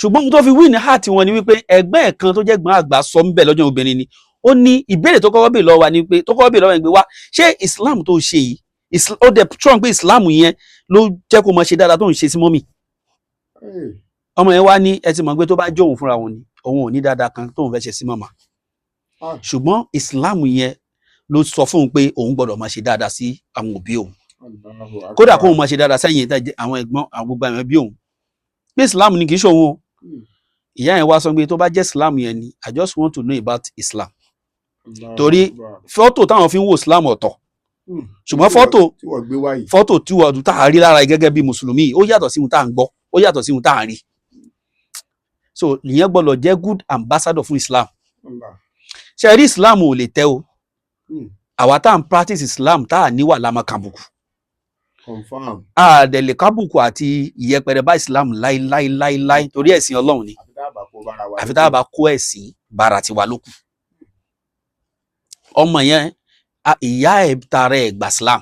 ṣùgbọ́n ohun tó fi wí ní heart wọn ni wípé ẹ̀gbọ́n ẹ̀ kan tó jẹ́ gbọ́n àgbà sọ ń bẹ̀ lọ́jọ́ obìnrin ni ó ní ìbéèrè tó kọ́kọ́ bèèrè lọ́wọ́ wa ni pé tó kọ́kọ́ bèèrè lọ́wọ́ yẹn pé wá ṣé Islam tó ṣe yìí ó dẹ̀ strong pé Islam yẹn ló jẹ́ kó máa ṣe dáadáa tó ń ṣe sí mọ́mì ọmọ yẹn wá ní ẹ ti mọ̀ pé tó bá jẹ́ òun fúnra wọn ni òun ò ní dáadáa kan tóun fẹ́ ṣe sí mọ́mà ṣùgbọ́n Islam yẹn ló sọ fún un pé òun gbọ́dọ̀ máa ṣe dáadáa sí àwọn òbí òun kódà kóun máa ṣe dáadáa sẹ́yìn àwọn ẹ̀gbọ́n àwọn gbogbo àwọn ẹbí òun pé Islam ni kì í ṣe òun o ìyá yẹn wá sọ pé tó bá jẹ́ Islam yẹn ni I just want to know about Islam torí fọ́tò táwọn fi ń wo Islam ọ̀tọ̀ ṣùgbọ́n fọ́tò tí wọ́n gbé wáyìí. fọ́tò tí wọ́n tá a rí lára gẹ́gẹ́ bí mùsùlùmí ó yàtọ̀ sí ohun tá à ń gbọ́ ó yàtọ̀ sí ohun tá à ń rí so ìyẹn gbọ́dọ̀ jẹ́ good ambassador fún Islam ṣe rí Islam ò lè tẹ́ o àwa tá à ń practice Islam tá à níwà lámà kàbùkù confam. àdẹ̀lẹ̀ kábùkù àti ìyẹpẹrẹ bá Islam láíláíláíláí torí ẹ̀sìn Ọlọ́run ni àfi tá a bá kó ẹ̀sìn bára tiwa lókù ọmọ yẹn ìyá ẹ̀ tara ẹ̀ gbà Islam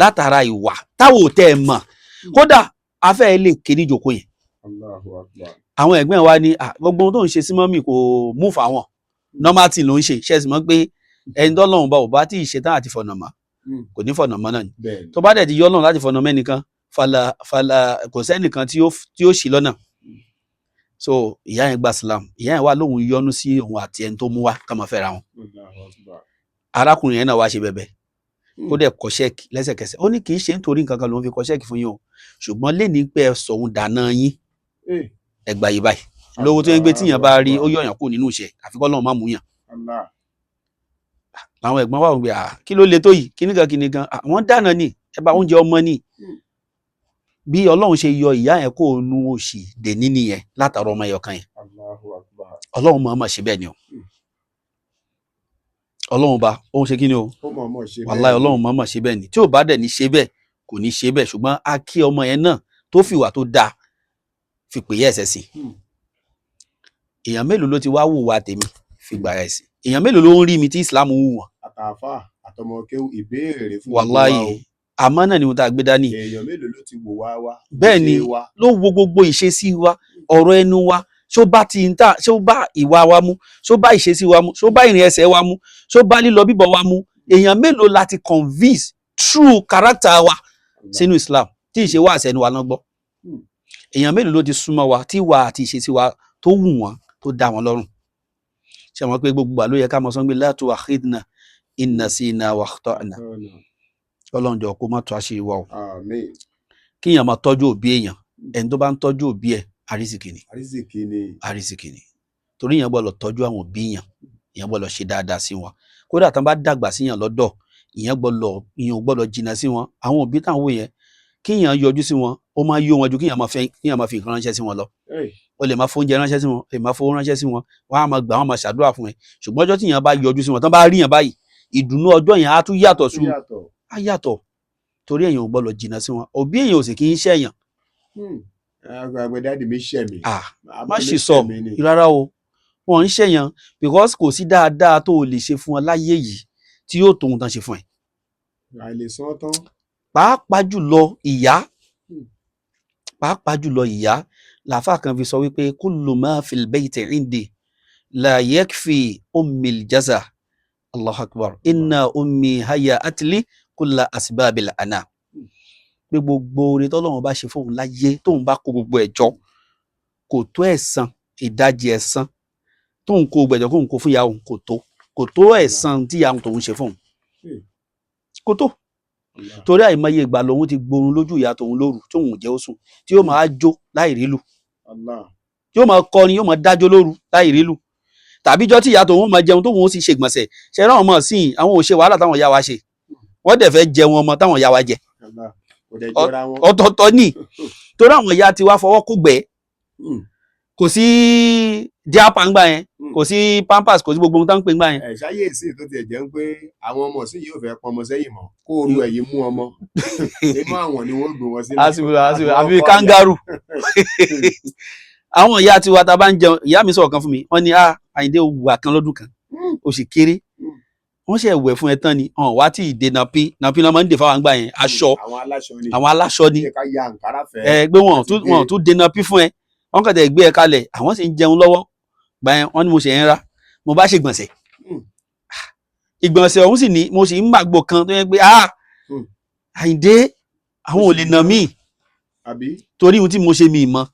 látara ìwà táwọn ò tẹ́ ẹ mọ̀ kódà afẹ́ ẹ lè ké níjòkó yẹn àwọn ẹ̀gbọ́n wa ní gbogbo ohun tó ń ṣe sí mọ́mì kò mú fáwọn normal tí ló ń ṣe ṣe sì mọ́ pé ẹni tọ́lọ́run bá ò bá tí ì ṣetán àti fọ̀nà mọ́ kò ní fọ̀nà mọ́ náà ni tó bá dẹ̀ ti yọ́ lọ́run láti fọ̀nà mẹ́nìkan fàlà kò sẹ́nìkan tí ó ṣì lọ́nà so ìyá yẹn gba Islam ìyá yẹn wà lóhun yọ́nú sí òun àti ẹni tó mú wá ká máa fẹ́ra wọn arákùnrin yẹn náà wá ṣe bẹ̀bẹ̀ ó dẹ̀ kọ ṣẹ́ẹ̀kì lẹ́sẹ̀kẹsẹ̀ ó ní kì í ṣe nítorí nǹkan kan ló ń fi kọ ṣẹ́ẹ̀kì fún yín o ṣùgbọ́n lẹ́ni pé ẹ sọ òun dáná yín ẹgbà yìí báyìí lówó tó ń gbé tíyàn bá rí ó yọ̀yàn kù nínú iṣẹ́ àfikọ́ náà má mú yàn àwọn ẹ̀gbọ́n wà wọ́n gbé kí ló le tó yìí kíní kan àwọn dáná ni ẹ bá oúnjẹ ọmọ ni bí Ọlọ́run ṣe yọ ìyá yẹn kó nu òṣì dè níní yẹn látàrọ ọmọ ẹyọkan yẹn Ọlọ́run mọ̀ ṣe bẹ́ẹ̀ ni o Ọlọ́run bá ó ń ṣe kí ni o wàláhì Ọlọ́run mọ̀ ṣe bẹ́ẹ̀ ni tí ò bá dẹ̀ ní ṣe bẹ́ẹ̀ kò ní ṣe bẹ́ẹ̀ ṣùgbọ́n a kí ọmọ yẹn náà tó fìwà tó dáa fi pè é ẹsẹ̀ sí èèyàn mélòó ló ti wá wùwà tèmi fi gbà ẹ̀ sí èèyàn mélòó ló ń rí mi tí Islam wù wọ́n. àtàfà àtọmọkéwù ìbéèrè fún wàláhì àmọ́ náà ni mo ta gbé dání. èèyàn mélòó ló ti wò wá bẹ́ẹ̀ ni ló wo gbogbo ìṣesí wa ọ̀rọ̀ ẹnu wa ṣó bá ti ń tà ṣó bá ìwà wa mu ṣó bá ìṣesí wa mu ṣó bá ìrìn ẹsẹ̀ wa mu ṣó bá lílọ bíbọ̀ wa mu èèyàn mélòó láti convince true character wa sínú Islam tí ìṣe wa àṣẹnu wa náà gbọ́ èèyàn mélòó ló ti súnmọ́ wa tí ìwà àti ìṣesí wa tó wù wọ́n tó dá wọn lọ́rùn ṣe àwọn pé gbogbo àlóyè ká mọ sọ pé la tu'akhidhna in nasina wa akhta'na Ọlọ́run jọ̀ọ́ kó má tó àṣírí wa o kíyàn máa tọ́jú òbí èèyàn ẹni tó bá ń tọ́jú òbí ẹ̀ àrísìkì ni torí èèyàn gbọ́dọ̀ tọ́jú àwọn òbí èèyàn gbọ́dọ̀ ṣe dáadáa sí wọn kódà tán bá dàgbà síyàn lọ́dọ̀ èèyàn gbọ́dọ̀ jìnnà sí wọn àwọn òbí táwọn wò yẹn kíyàn yọjú sí wọn ó máa yó wọn ju kíyàn máa fi nǹkan ránṣẹ́ sí wọn lọ o lè máa fóúnjẹ ránṣẹ́ sí wọn o lè máa fowó ránṣẹ́ sí wọn wọn á máa gbà wọn máa ṣàdúrà fún ẹ ṣùgbọ́n ọjọ́ tíyàn bá yọjú sí wọn tán bá rí yàn báyìí ìdùnnú ọjọ́ yẹn á tún yàtọ̀ sí á yàtọ̀ torí èèyàn ò gbọ́dọ̀ jìnnà sí wọn òbí èèyàn ò sì kì í ṣẹ̀yàn. àgbẹ̀dáàdì mi ṣẹ̀ mí. má ṣe sọ rárá o wọn ń ṣẹ̀yàn because kò sí dáadáa tó o lè ṣe fún ọ láyé yìí tí yóò tó ohun tán ṣe fún ẹ. àìlèsàn tán. pàápàá jùlọ ìyá làáfà kan fi sọ wípé kullu ma fil bayti indi la yakfi ummil jaza Allahu akbar inna ummi haya atli kulla asbabil ana pé gbogbo oore tọ́lọ́run bá ṣe fóun láyé tóun bá kó gbogbo ẹ̀jọ́ kò tó ẹ̀san ìdajì ẹ̀san tóun kó gbẹ̀jọ́ kóun kó fún ìyá òun kò tó ẹ̀san tí ìyá òun tòun ṣe fóun kò tó torí àìmọye ìgbà lòun ti gborun lójú ìyá tòun lóru tóun jẹ́ ó sùn tí yóò máa jó láì rílù yóò máa kọrin yóò máa dájó lóru láì rílù tàbí jọ́ tí ìyá tòun máa jẹun tóun ó sì ṣègbọ̀nsẹ̀ ṣe ráwọn ọmọ sí àwọn ò ṣe wàhálà táwọn ìyá wa ṣe wọ́n dẹ̀ fẹ́ jẹun ọmọ táwọn ìyá wa jẹ ọ̀tọ̀ọ̀tọ̀ ní torí àwọn ìyá ti wá fọwọ́ kó gbẹ́ kò sí diapa ń gbà yẹn kò sí pampers kò sí gbogbo ohun tó ń pè ń gbà yẹn. ṣáyé ìsìn tó tiẹ̀ jẹ́ ń pé àwọn ọmọ sí yóò fẹ́ pọnmọ sẹ́yìn mọ́ kó o lu ẹ̀yìn mú ọmọ inú àwọn ni wọ́n gbé wọn sí. àbí kangaroo àwọn ìyá tiwa ta bá ń jẹun ìyá mi sọ̀rọ̀ kan fún mi wọ́n ní Àyìndé wà kan lọ́dún kan ó sì kéré wọ́n ṣe wẹ̀ fún ẹ tán ni ọ̀n wá tí ìdè nàpí náà máa ń dè fáwọn àgbà yẹn aṣọ àwọn aláṣọ ni gbé wọn tún dè nàpí fún ẹ wọ́n kàn tẹ̀ gbé ẹ kalẹ̀ àwọn sì ń jẹun lọ́wọ́ gbà yẹn wọ́n ní mo ṣe ń ra mo bá ṣe ìgbọ̀nsẹ̀ ìgbọ̀nsẹ̀ ọ̀hún sì ní mo sì ń màgbò kan tó yẹ pé Àyìndé àwọn ò lè nà mí torí ohun tí mo ṣe mi mọ́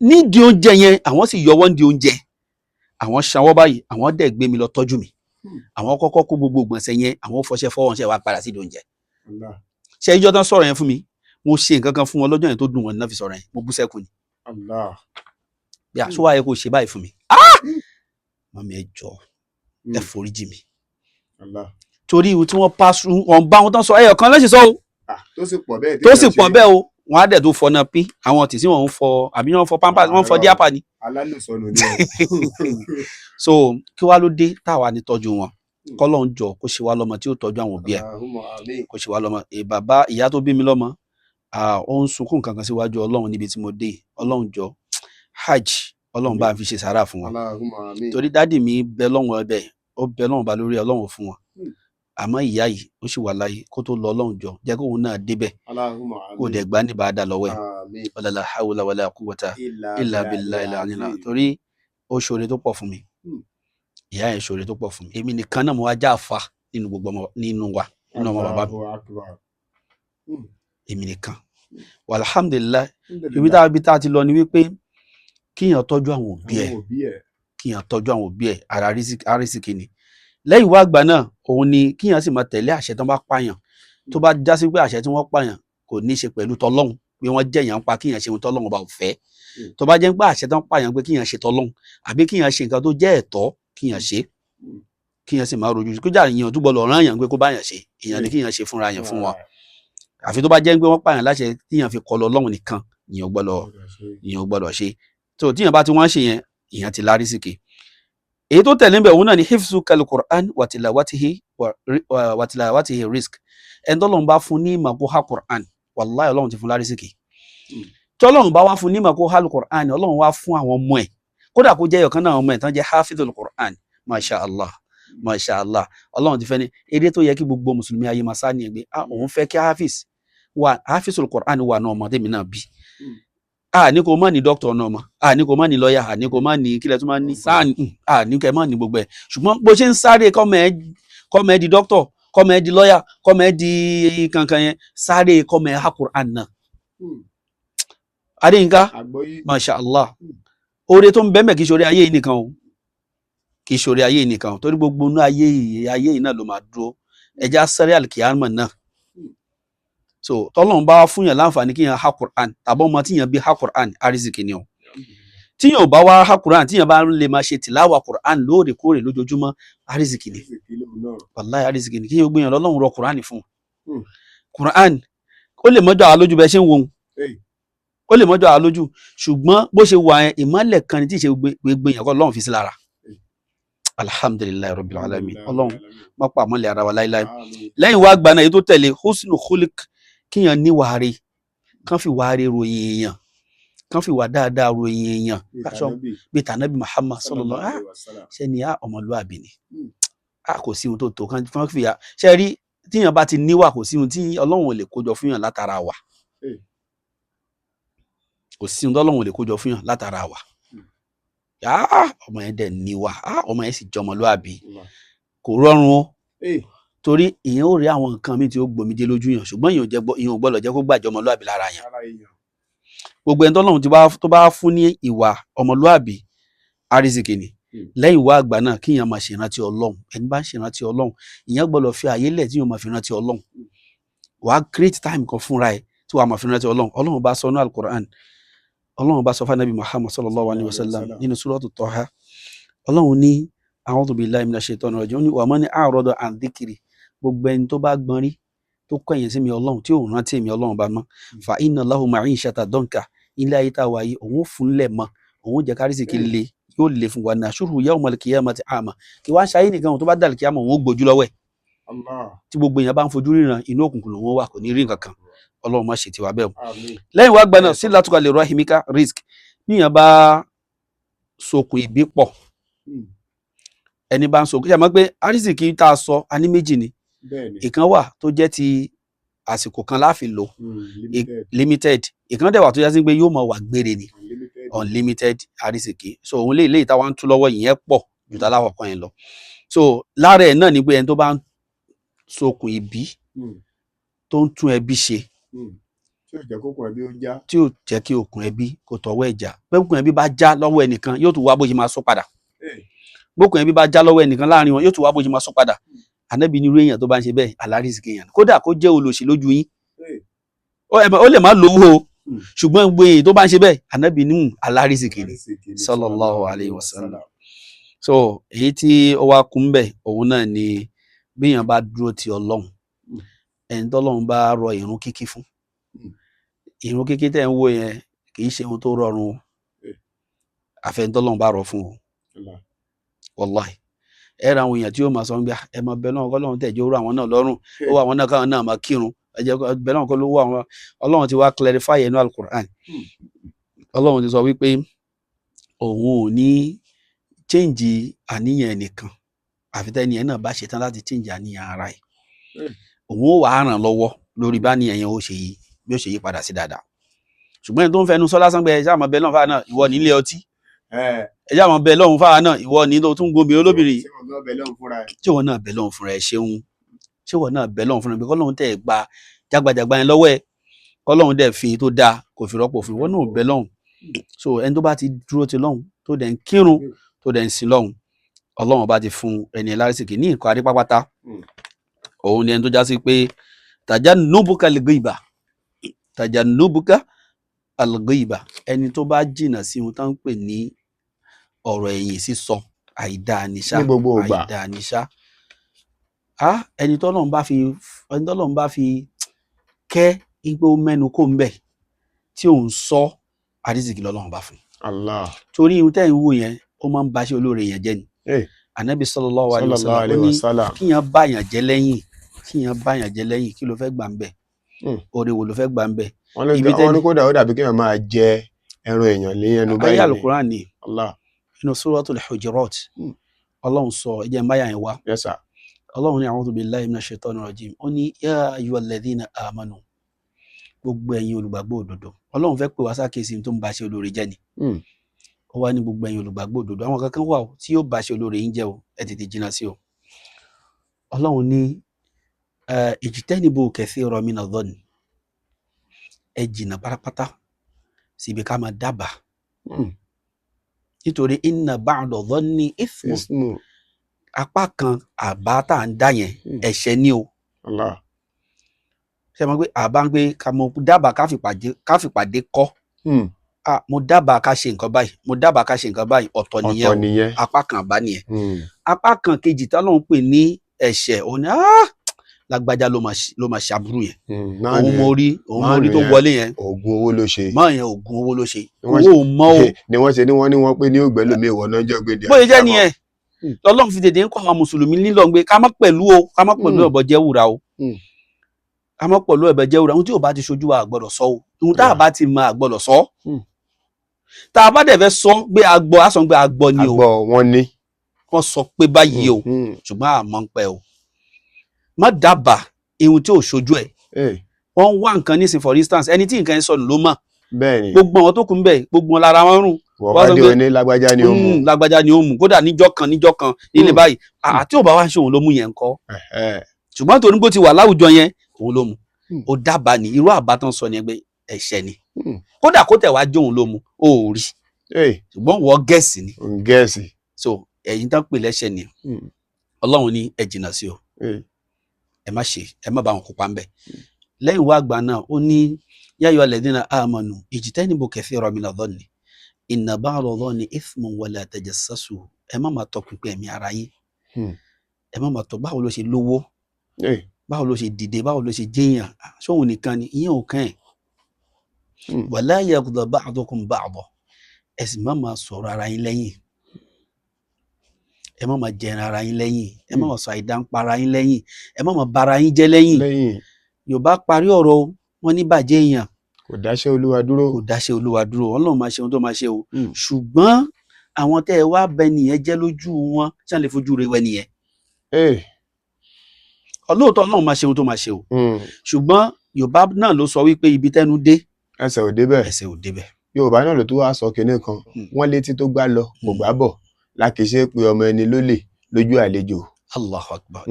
nídìí oúnjẹ yẹn àwọn sì yọwọ́ nídìí oúnjẹ àwọn ṣanwọ́ báyìí àwọn dẹ̀ gbé mi lọ tọ́jú mi àwọn kọ́kọ́ kó gbogbo ìgbọ̀nsẹ̀ yẹn àwọn fọṣẹ fọwọ́ ṣe wá padà sí oúnjẹ ṣe ìjọ tán sọ̀rọ̀ yẹn fún mi mo ṣe nǹkan kan fún wọn lọ́jọ́ yẹn tó dùn wọn ní náà fi sọ̀rọ̀ yẹn mo bú sẹ́kù ni bí àṣọwọ́ ayẹ kò ṣe báyìí fún mi mọ́mí ẹ jọ̀ọ́ ẹ foríjì mi torí tí wọ́n pass through wọn bá wọn tán sọ ẹyọ kan lẹ́sìn sọ o tó sì pọ̀ bẹ́ẹ̀ tó sì pọ̀ bẹ́ẹ̀ o wọ́n á dẹ̀ tó fọ náà pín àwọn tí wọ́n ń fọ àbí wọ́n fọ pampers wọ́n fọ díàpà ni. alálùsọ̀nù ni so kí wá ló dé táwa ní tọ́jú wọn kọ́lọ́hún jọ kó ṣe wá lọ́mọ tí ó tọ́jú àwọn òbí ẹ̀ kó ṣe wá lọ́mọ bàbá ìyá tó bí mi lọ́mọ ó ń sunkún kankan síwájú ọlọ́run níbi tí mo dé ọlọ́run jọ hajj ọlọ́run bá ń fi ṣe sàárà fún wọn torí dádì mi bẹ lọ́wọ́ ẹbẹ̀ ó bẹ lọ́wọ́ bá lórí ọlọ́run fún wọn àmọ́ ìyá yìí ó sì wà láyé kó tó lọ ọlọ́run jọ jẹ́ kóun náà débẹ̀ kó dẹ̀ gbá ní bàá dà lọ́wọ́ ẹ̀ wala hawla wala quwwata illa billahi al-aliyyil torí ó ṣoore tó pọ̀ fún mi ìyá yẹn ṣoore tó pọ̀ fún mi èmi nìkan náà mo wá já àfa nínú gbogbo ọmọ nínú ọmọ bàbá mi èmi nìkan alhamdulillah ibi tá a ti lọ ni wípé kíyàn tọ́jú àwọn òbí ẹ̀ kíyàn tọ́jú àwọn òbí ẹ̀ ara àrísìkí ni lẹ́yìn wá àgbà náà òun ni kíyàn sì máa tẹ̀lé àṣẹ tó bá pààyàn tó bá já sí pé àṣẹ tí wọ́n pààyàn kò ní í ṣe pẹ̀lú tọlọ́hun pé wọ́n jẹ̀yàn pa kíyàn ṣe ohun tọlọ́hun bá ò fẹ́ tó bá jẹ́ pé àṣẹ tó ń pààyàn pé kíyàn ṣe tọlọ́hun àbí kíyàn ṣe nǹkan tó jẹ́ ẹ̀tọ́ kíyàn ṣe kíyàn sì máa rojú kójà èèyàn tó gbọ́dọ̀ rán èèyàn pé kó bá yàn ṣe èèyàn ni kíyàn ṣe fúnra yàn fún wọn àfi tó bá jẹ́ pé wọ́n pààyàn láṣẹ kíyàn fi kọlọ Ọlọ́run nìkan èèyàn gbọ́dọ̀ ṣe tó tíyàn bá ti wọ́n ṣe yẹn èèyàn ti lárísìkí èyí tó tẹ̀lé bẹ̀ òun náà ni hifzu kal-Qur'an watilawatihi risk ẹni tọ́lọ́run bá fún ní ìmọ̀ kó ha Qur'an wàláhì Ọlọ́run ti fún lárísìkí tọ́lọ́run bá wá fún ní ìmọ̀ kó ha Qur'an Ọlọ́run wá fún àwọn ọmọ ẹ̀ kódà kó jẹ́ ọ̀kan náà ọmọ ẹ̀ tán jẹ́ hafidhul Qur'an masha Allah Ọlọ́run ti fẹ́ ní eré tó yẹ kí gbogbo mùsùlùmí ayé máa sá ní ẹgbẹ́ òun fẹ́ kí hafizul Qur'an wà náà ọmọdé mi náà bí ní kò má ní dókítà náà mọ́ ní kò má ní lọ́ọ̀yà ní kò má ní kílẹ̀ tó má ní ní kẹ́ má ní gbogbo ẹ̀ ṣùgbọ́n bó ṣe ń sáré kọ́mọ ẹ di dókítà kọ́mọ ẹ di lọ́ọ̀yà kọ́mọ ẹ di kankan yẹn sáré kọ́mọ ẹ ha Qur'an náà adéyínká masha Allah oore tó ń bẹ́ẹ̀ kì í ṣoore ayé yìí nìkan o kì í ṣoore ayé yìí nìkan o torí gbogbo inú ayé yìí náà ló máa dúró ẹja sáré àlìkìyámà náà so tọ́lọ́run bá wá fún yàn láǹfààní kí yàn ha Qur'an tàbí ọmọ tí yàn bí ha Qur'an àrísìkí ni o tí yàn ò bá wá ha Qur'an tí yàn bá lè máa ṣe tìláwà Qur'an lóòrèkóòrè lójoojúmọ́ àrísìkí ni wàláhì àrísìkí ni kí yàn gbìyànjú Ọlọ́run rọ Qur'an fún Qur'an ó lè mọ́jọ́ àwọn lójú bẹ́ẹ̀ ṣe ń wo ó lè mọ́jọ́ àwọn lójú ṣùgbọ́n bó ṣe wà yẹn ìmọ́lẹ̀ kan ní tí ì ṣe gbogbo èèyàn kọ́ Ọlọ́run fi sí lára alhamdulilayi rabbil alamin Ọlọ́run má pa àmọ́lẹ̀ ara wa láíláí lẹ́yìn wá gbaná èyí tó tẹ̀lé husnu khuliq kíyàn ní wàárí kán fi wàárí ròyìn èèyàn kán fi wà dáadáa ròyìn èèyàn bí tànàbí Muhammad sallallahu alaihi wasallam ṣe ni ọmọlúwàbí ni kò sí ohun tó tó kán fi ya ṣe rí tíyàn bá ti níwà kò sí ohun tí Ọlọ́run ò lè kójọ fún yàn látara wà kò sí ohun tí Ọlọ́run ò lè kójọ fún yàn látara wà ọmọ yẹn dẹ̀ níwà ọmọ yẹn sì jọmọlúwàbí kò rọrùn o torí ìyẹn ò rí àwọn nǹkan míì tí ó gbòmìdé lójú yàn ṣùgbọ́n ìyẹn ò gbọ́dọ̀ jẹ́ kó gbàjọ ọmọlúàbí lára yàn gbogbo ẹni tọ́lọ́run tó bá fún ní ìwà ọmọlúàbí àrísìkí ni lẹ́yìn ìwà àgbà náà kí ìyẹn máa ṣèrántí Ọlọ́run ẹni bá ń ṣèrántí Ọlọ́run ìyẹn gbọ́dọ̀ fi àyè lẹ̀ tí yóò máa fi rántí Ọlọ́run wàá create time kan fúnra ẹ̀ tí wàá máa fi rántí Ọlọ́run Ọlọ́run bá sọ ní Al-Qur'an Ọlọ́run bá sọ fún Ànábì Muhammad sallallahu alaihi wasallam nínú suratu Taha Ọlọ́run ní a'udhu billahi minash shaitani rajim ní wa man a'rada an dhikri gbogbo ẹni tó bá gbọ́n rí tó kọ̀yìn sí mi Ọlọ́run tí òun rántí mi Ọlọ́run bá mọ́ fa inna lahu ma'ishatan danka ilé ayé tá a wáyé òun fún lẹ̀ mọ́ òun jẹ́ kárísìkí le yóò le fún wa náà ṣùrù yawmal qiyamati àmà kí wá ń ṣayé nìkan tó bá dàlù kíyàmọ̀ òun ó gbójú lọ́wọ́ ẹ̀ tí gbogbo èèyàn bá ń fojú ríran inú òkùnkùn lòun wà kò ní rí nǹkan kan Ọlọ́run má ṣe tiwa bẹ́ẹ̀ o lẹ́yìn wá gbaná silatuka li rahimika risk níyàn bá sokùn ìbí pọ̀ ẹni bá ń sokùn ṣe mọ̀ pé àrísìkí tá a sọ a ní méjì ni ìkan wà tó jẹ́ ti àsìkò kan láàfin lò limited ìkan dẹ̀ wà tó jẹ́ sí pé yóò máa wà gbére ni unlimited àrísìkí so òun lè ilé ìtawà ń tú lọ́wọ́ ìyẹn pọ̀ ju taláwọ̀ kan yẹn lọ so lára ẹ̀ náà ni pé ẹni tó bá ń sokùn ìbí tó ń tún ẹbí ṣe tí ò jẹ́ kí okùn ẹbí kò tọwọ́ ẹ̀ já pé okùn ẹbí bá já lọ́wọ́ ẹnìkan yóò tún wá bó ṣe máa sọ padà bókùn ẹbí bá já lọ́wọ́ ẹnìkan láàrin wọn yóò tún wá bó ṣe máa sọ padà Ànábì ní irú èèyàn tó bá ń ṣe bẹ́ẹ̀ alárísìkí èèyàn kódà kó jẹ́ olòṣì lójú yín ó lè má lówó o ṣùgbọ́n gbogbo èèyàn tó bá ń ṣe bẹ́ẹ̀ Ànábì ní alárísìkí ni sallallahu alayhi wa sallam so èyí tí ó wá kún bẹ́ẹ̀ òun náà ni béèyàn bá dúró ti Ọlọ́run ẹni tọ́lọ́run bá rọ ìrun kíkí fún ìrun kíkí tẹ́ ń wò yẹn kì í ṣe ohun tó rọrùn o àfẹn tọ́lọ́run bá rọ fún o wàláì ẹ ra àwọn èèyàn tí ó máa sọ ń gbà ẹ máa bẹ lọ́run kọ́lọ́run tẹ̀jọ́ ó rọ àwọn náà lọ́rùn ó wà àwọn náà káwọn náà máa kírun ẹ jẹ́ bẹ lọ́run kọ́ ló wọ àwọn Ọlọ́run ti wá clarify ẹnu Al-Qur'an Ọlọ́run ti sọ wípé òun ò ní change àníyàn ẹnìkan àfi tẹ́ni ẹ̀ náà bá ṣetán láti change àníyàn ara ẹ̀ òun ó wà á ràn lọ́wọ́ lórí bá níyàn yẹn ó ṣe yí bí ó ṣe yí padà sí dáadáa ṣùgbọ́n ẹni tó ń fẹnu sọ lásán pé ẹjá máa bẹ lọ́run fáwọn náà ìwọ nílé ọtí ẹjá máa bẹ lọ́run fáwọn náà ìwọ ní tó tún gómìnà olóbìnrin tí wọn náà bẹ lọ́run fúnra ẹ ṣeun tí wọn náà bẹ lọ́run fúnra ẹ pé kọ́lọ́run tẹ̀ gba jágbajàgba yẹn lọ́wọ́ ẹ kọ́lọ́run dẹ̀ fi tó dáa kò fi rọ́pò fún wọn náà bẹ lọ́run so ẹni tó bá ti dúró ti lọ́run tó dẹ̀ ń kírun tó dẹ̀ ń sin lọ́run Ọlọ́run bá ti fún ẹni lárísìkì ní nǹkan adépápátá òun ni ẹni tó já sí pé tajannubuka al-ghiba tajannubuka al-ghiba ẹni tó bá jìnnà sí ohun tó ń pè ní ọ̀rọ̀ ẹ̀yìn sísọ àìdáníṣá àìdáníṣá ẹni tọ́lọ́run bá fi kẹ́ igbó mẹ́nu kó ń bẹ̀ tí òun sọ àrísìkì lọ́lọ́run bá fún Allah torí ihun tẹ́ ń wò yẹn ó máa ń baṣẹ́ olóore yẹn jẹ́ ni Ànábì sallallahu alaihi wasallam kíyàn báyàn jẹ́ lẹ́yìn kí ló fẹ́ gbà ń bẹ̀ oore wo ló fẹ́ gbà ń bẹ̀. wọ́n ní kódà ó dàbí kéèyàn máa jẹ ẹran èèyàn lé ẹnu báyìí ayé Al-Qur'an ni Allah inú Suratul Hujurat Ọlọ́run sọ ẹjẹ́ ń báyà yẹn wá Ọlọ́run ní a'udhu billahi minash shaitanir rajim ó ní ya ayyuhalladhina amanu gbogbo ẹ̀yin olùgbàgbọ́ òdodo Ọlọ́run fẹ́ pè wá sákèsí tó ń baṣẹ́ olóore jẹ́ ni ó wá ní gbogbo ẹ̀yin olùgbàgbọ́ òdodo àwọn kankan wà tí yóò baṣẹ́ olóore yín jẹ́ o ẹ tètè jìnnà sí o Ọlọ́run ní ijtanibu kathiran mina dhann ẹ jìnnà pátápátá síbi ká máa dábàá nítorí inna ba'da dhanni ithmun apá kan àbá tá à ń dá yẹn ẹ̀ṣẹ̀ ni o ṣe mọ̀ pé àbá ń pé ká mọ dábàá ká fìpàdé kọ́ mo dábàá ká ṣe nǹkan báyìí ọ̀tọ̀ nìyẹn apá kan àbá nìyẹn apá kan kejì t'Ọlọ́run pè ní ẹ̀ṣẹ̀ òun ni lágbájá ló máa ṣàbúrú yẹn òun mo rí tó wọlé yẹn oògùn owó ló ṣe máa yẹn oògùn owó ló ṣe owó mọ́ o ni wọ́n ṣe ní wọ́n pé ní ògbẹ́ lómi ìwọ náà jẹ́ gbèdé bóyá jẹ́ nìyẹn lọ́lọ́run fi tètè ń kọ́ àwọn mùsùlùmí nílò pé ká má pẹ̀lú ẹbọ jẹ́ wúrà o ká má pẹ̀lú ẹbọ jẹ́ wúrà ohun tí ò bá ti ṣojú wa àgbọ́dọ̀ sọ o ohun tá a bá ti mọ àgbọ́dọ̀ sọ tá a bá dẹ̀ fẹ́ sọ pé agbọ́ á sọ pé agbọ́ ni o wọ́n sọ pé báyìí o ṣùgbọ́n àmọ́ ń pẹ́ o má dábàá ihun tí ò ṣojú ẹ̀ wọ́n wá nǹkan nísìn for instance ẹni tí nǹkan yẹn sọnù ló mọ̀ gbogbo àwọn tó kù ń bẹ̀ gbogbo wọn lára wọn rùn wọ́n dé òní lágbájá ni ó mú kódà níjọ́ kan nílé báyìí àti ò bá wá ṣe òun ló mú yẹn ńkọ́ ṣùgbọ́n torí bó ti wà láwùjọ yẹn òun ló mú ó dábàá ní irú àbátan sọ ni ẹgbẹ́ ẹ̀ṣẹ̀ ni kódà kó tẹ̀ wá jó òun ló mú ó rí ṣùgbọ́n wọ́n gẹ̀ẹ́sì ni so ẹ̀yin tán pè lẹ́ṣẹ̀ ni Ọlọ́run ní ẹ jìnnà sí o ẹ má bá wọn kópa ń bẹ̀ lẹ́yìn wá àgbà náà ó ní ya ayyuhal ladhina amanu ijtanibu kathiran mina dhanni inna ba'da dhanni ithmun wala tajassasu ẹ má máa tọpinpin ẹ̀mí ara yín ẹ má máa tọ báwo ló ṣe lówó báwo ló ṣe dìde báwo ló ṣe jẹ́yàn ṣóhun nìkan ni ìyẹn ò kàn ẹ̀ wala yaghdab ba'dukum ba'da ẹ sì má máa sọ̀rọ̀ ara yín lẹ́yìn ẹ má máa jẹran ara yín lẹ́yìn ẹ má máa sọ àìdánpa ara yín lẹ́yìn ẹ má máa bara yín jẹ́ lẹ́yìn Yorùbá parí ọ̀rọ̀ wọn ní bàjẹ́ èèyàn kò dáṣẹ́ Olúwa dúró Ọlọ́run máa ṣe ohun tó máa ṣe o ṣùgbọ́n àwọn tẹ́ ẹ wá bẹ nìyẹn jẹ́ lójú wọn ṣé à lè fojú rẹ wẹ nìyẹn olóòótọ́ Ọlọ́run máa ṣe ohun tó máa ṣe o ṣùgbọ́n Yorùbá náà ló sọ wípé ibi tẹ́nu dé ẹsẹ̀ ò débẹ̀ Yorùbá náà ló tó wá sọ kinní kan wọ́n létí tó gbá lọ kò gbá bọ̀ lákìíṣe pé ọmọ ẹni lólè lójú àlejò. Allahu Akbar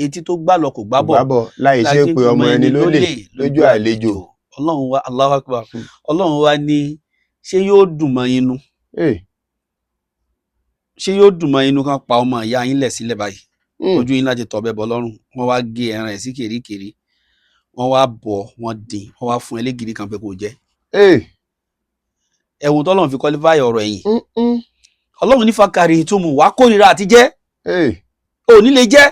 etí tó gbá lọ kò gbá bọ̀ láì ṣe pé ọmọ ẹni lólè lójú àlejò. Ọlọ́run wa Allahu Akbar Ọlọ́run wa ní ṣé yóò dùn mọ́ inú kan pa ọmọ ìyá yín lẹ̀ sílẹ̀ báyìí ojú yín láti tọ̀ bẹ́ẹ̀ bọ́ lọ́rùn wọ́n wá gé ẹran ẹ̀ sí kèríkèrí wọ́n wá bọ̀ wọ́n dín wọ́n wá fún ẹlẹ́gìrì kan pé kò jẹ́ ẹ̀wùn tọ́lọ́run fi qualify ọ̀rọ̀ ẹ̀yìn Ọlọ́run ní fakari ìtumù wá kórìíra àti jẹ́ ò ní lè jẹ́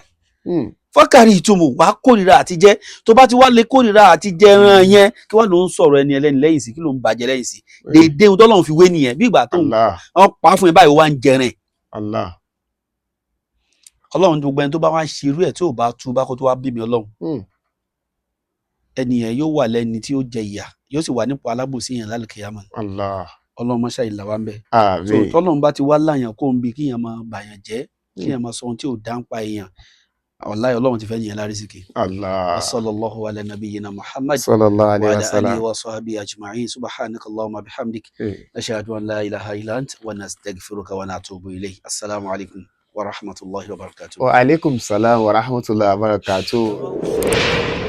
fọ́kàrí ìtumọ̀ wàá kórìíra àti jẹ tó bá ti wá lè kórìíra àti jẹ ẹran yẹn kí wàá ló ń sọ̀rọ̀ ẹni ẹlẹ́ni lẹ́yìn sí kí ló ń bàjẹ́ lẹ́yìn sí déédéé ohun tọ́lọ́run fi wé nìyẹn bí ìgbà tó ń pa á fún ẹ báyìí wá ń jẹrin ọlọ́run gbogbo ẹni tó bá wá ń ṣerú ẹ̀ tí ò bá tú bá kó tó wá bí mi ọlọ́run ẹni yẹn yóò wà lẹ́ni tí ó jẹ ìyà yóò sì wà nípò alábòsí yẹn lálùkìyámà ọlọ́run mọ́ṣá ìlà wa ń bẹ̀ tọ́lọ́run bá ti wá láyàn kó ń bi kíyàn máa bàyàn jẹ́ kíyàn máa sọ ohun tí ò dá ń pa èèyàn wallahi ọlọ́run ti fẹ́ nìyẹn lárísìkì sallallahu ala nabiyyina Muhammad wa ala alihi wa sahbihi ajma'in subhanaka Allahumma bihamdik nashhadu an la ilaha illa anta wa nastaghfiruka wa natubu ilayk assalamu alaikum wa rahmatullahi wa barakatuh. Wa alaikum salam wa rahmatullahi wa barakatuh.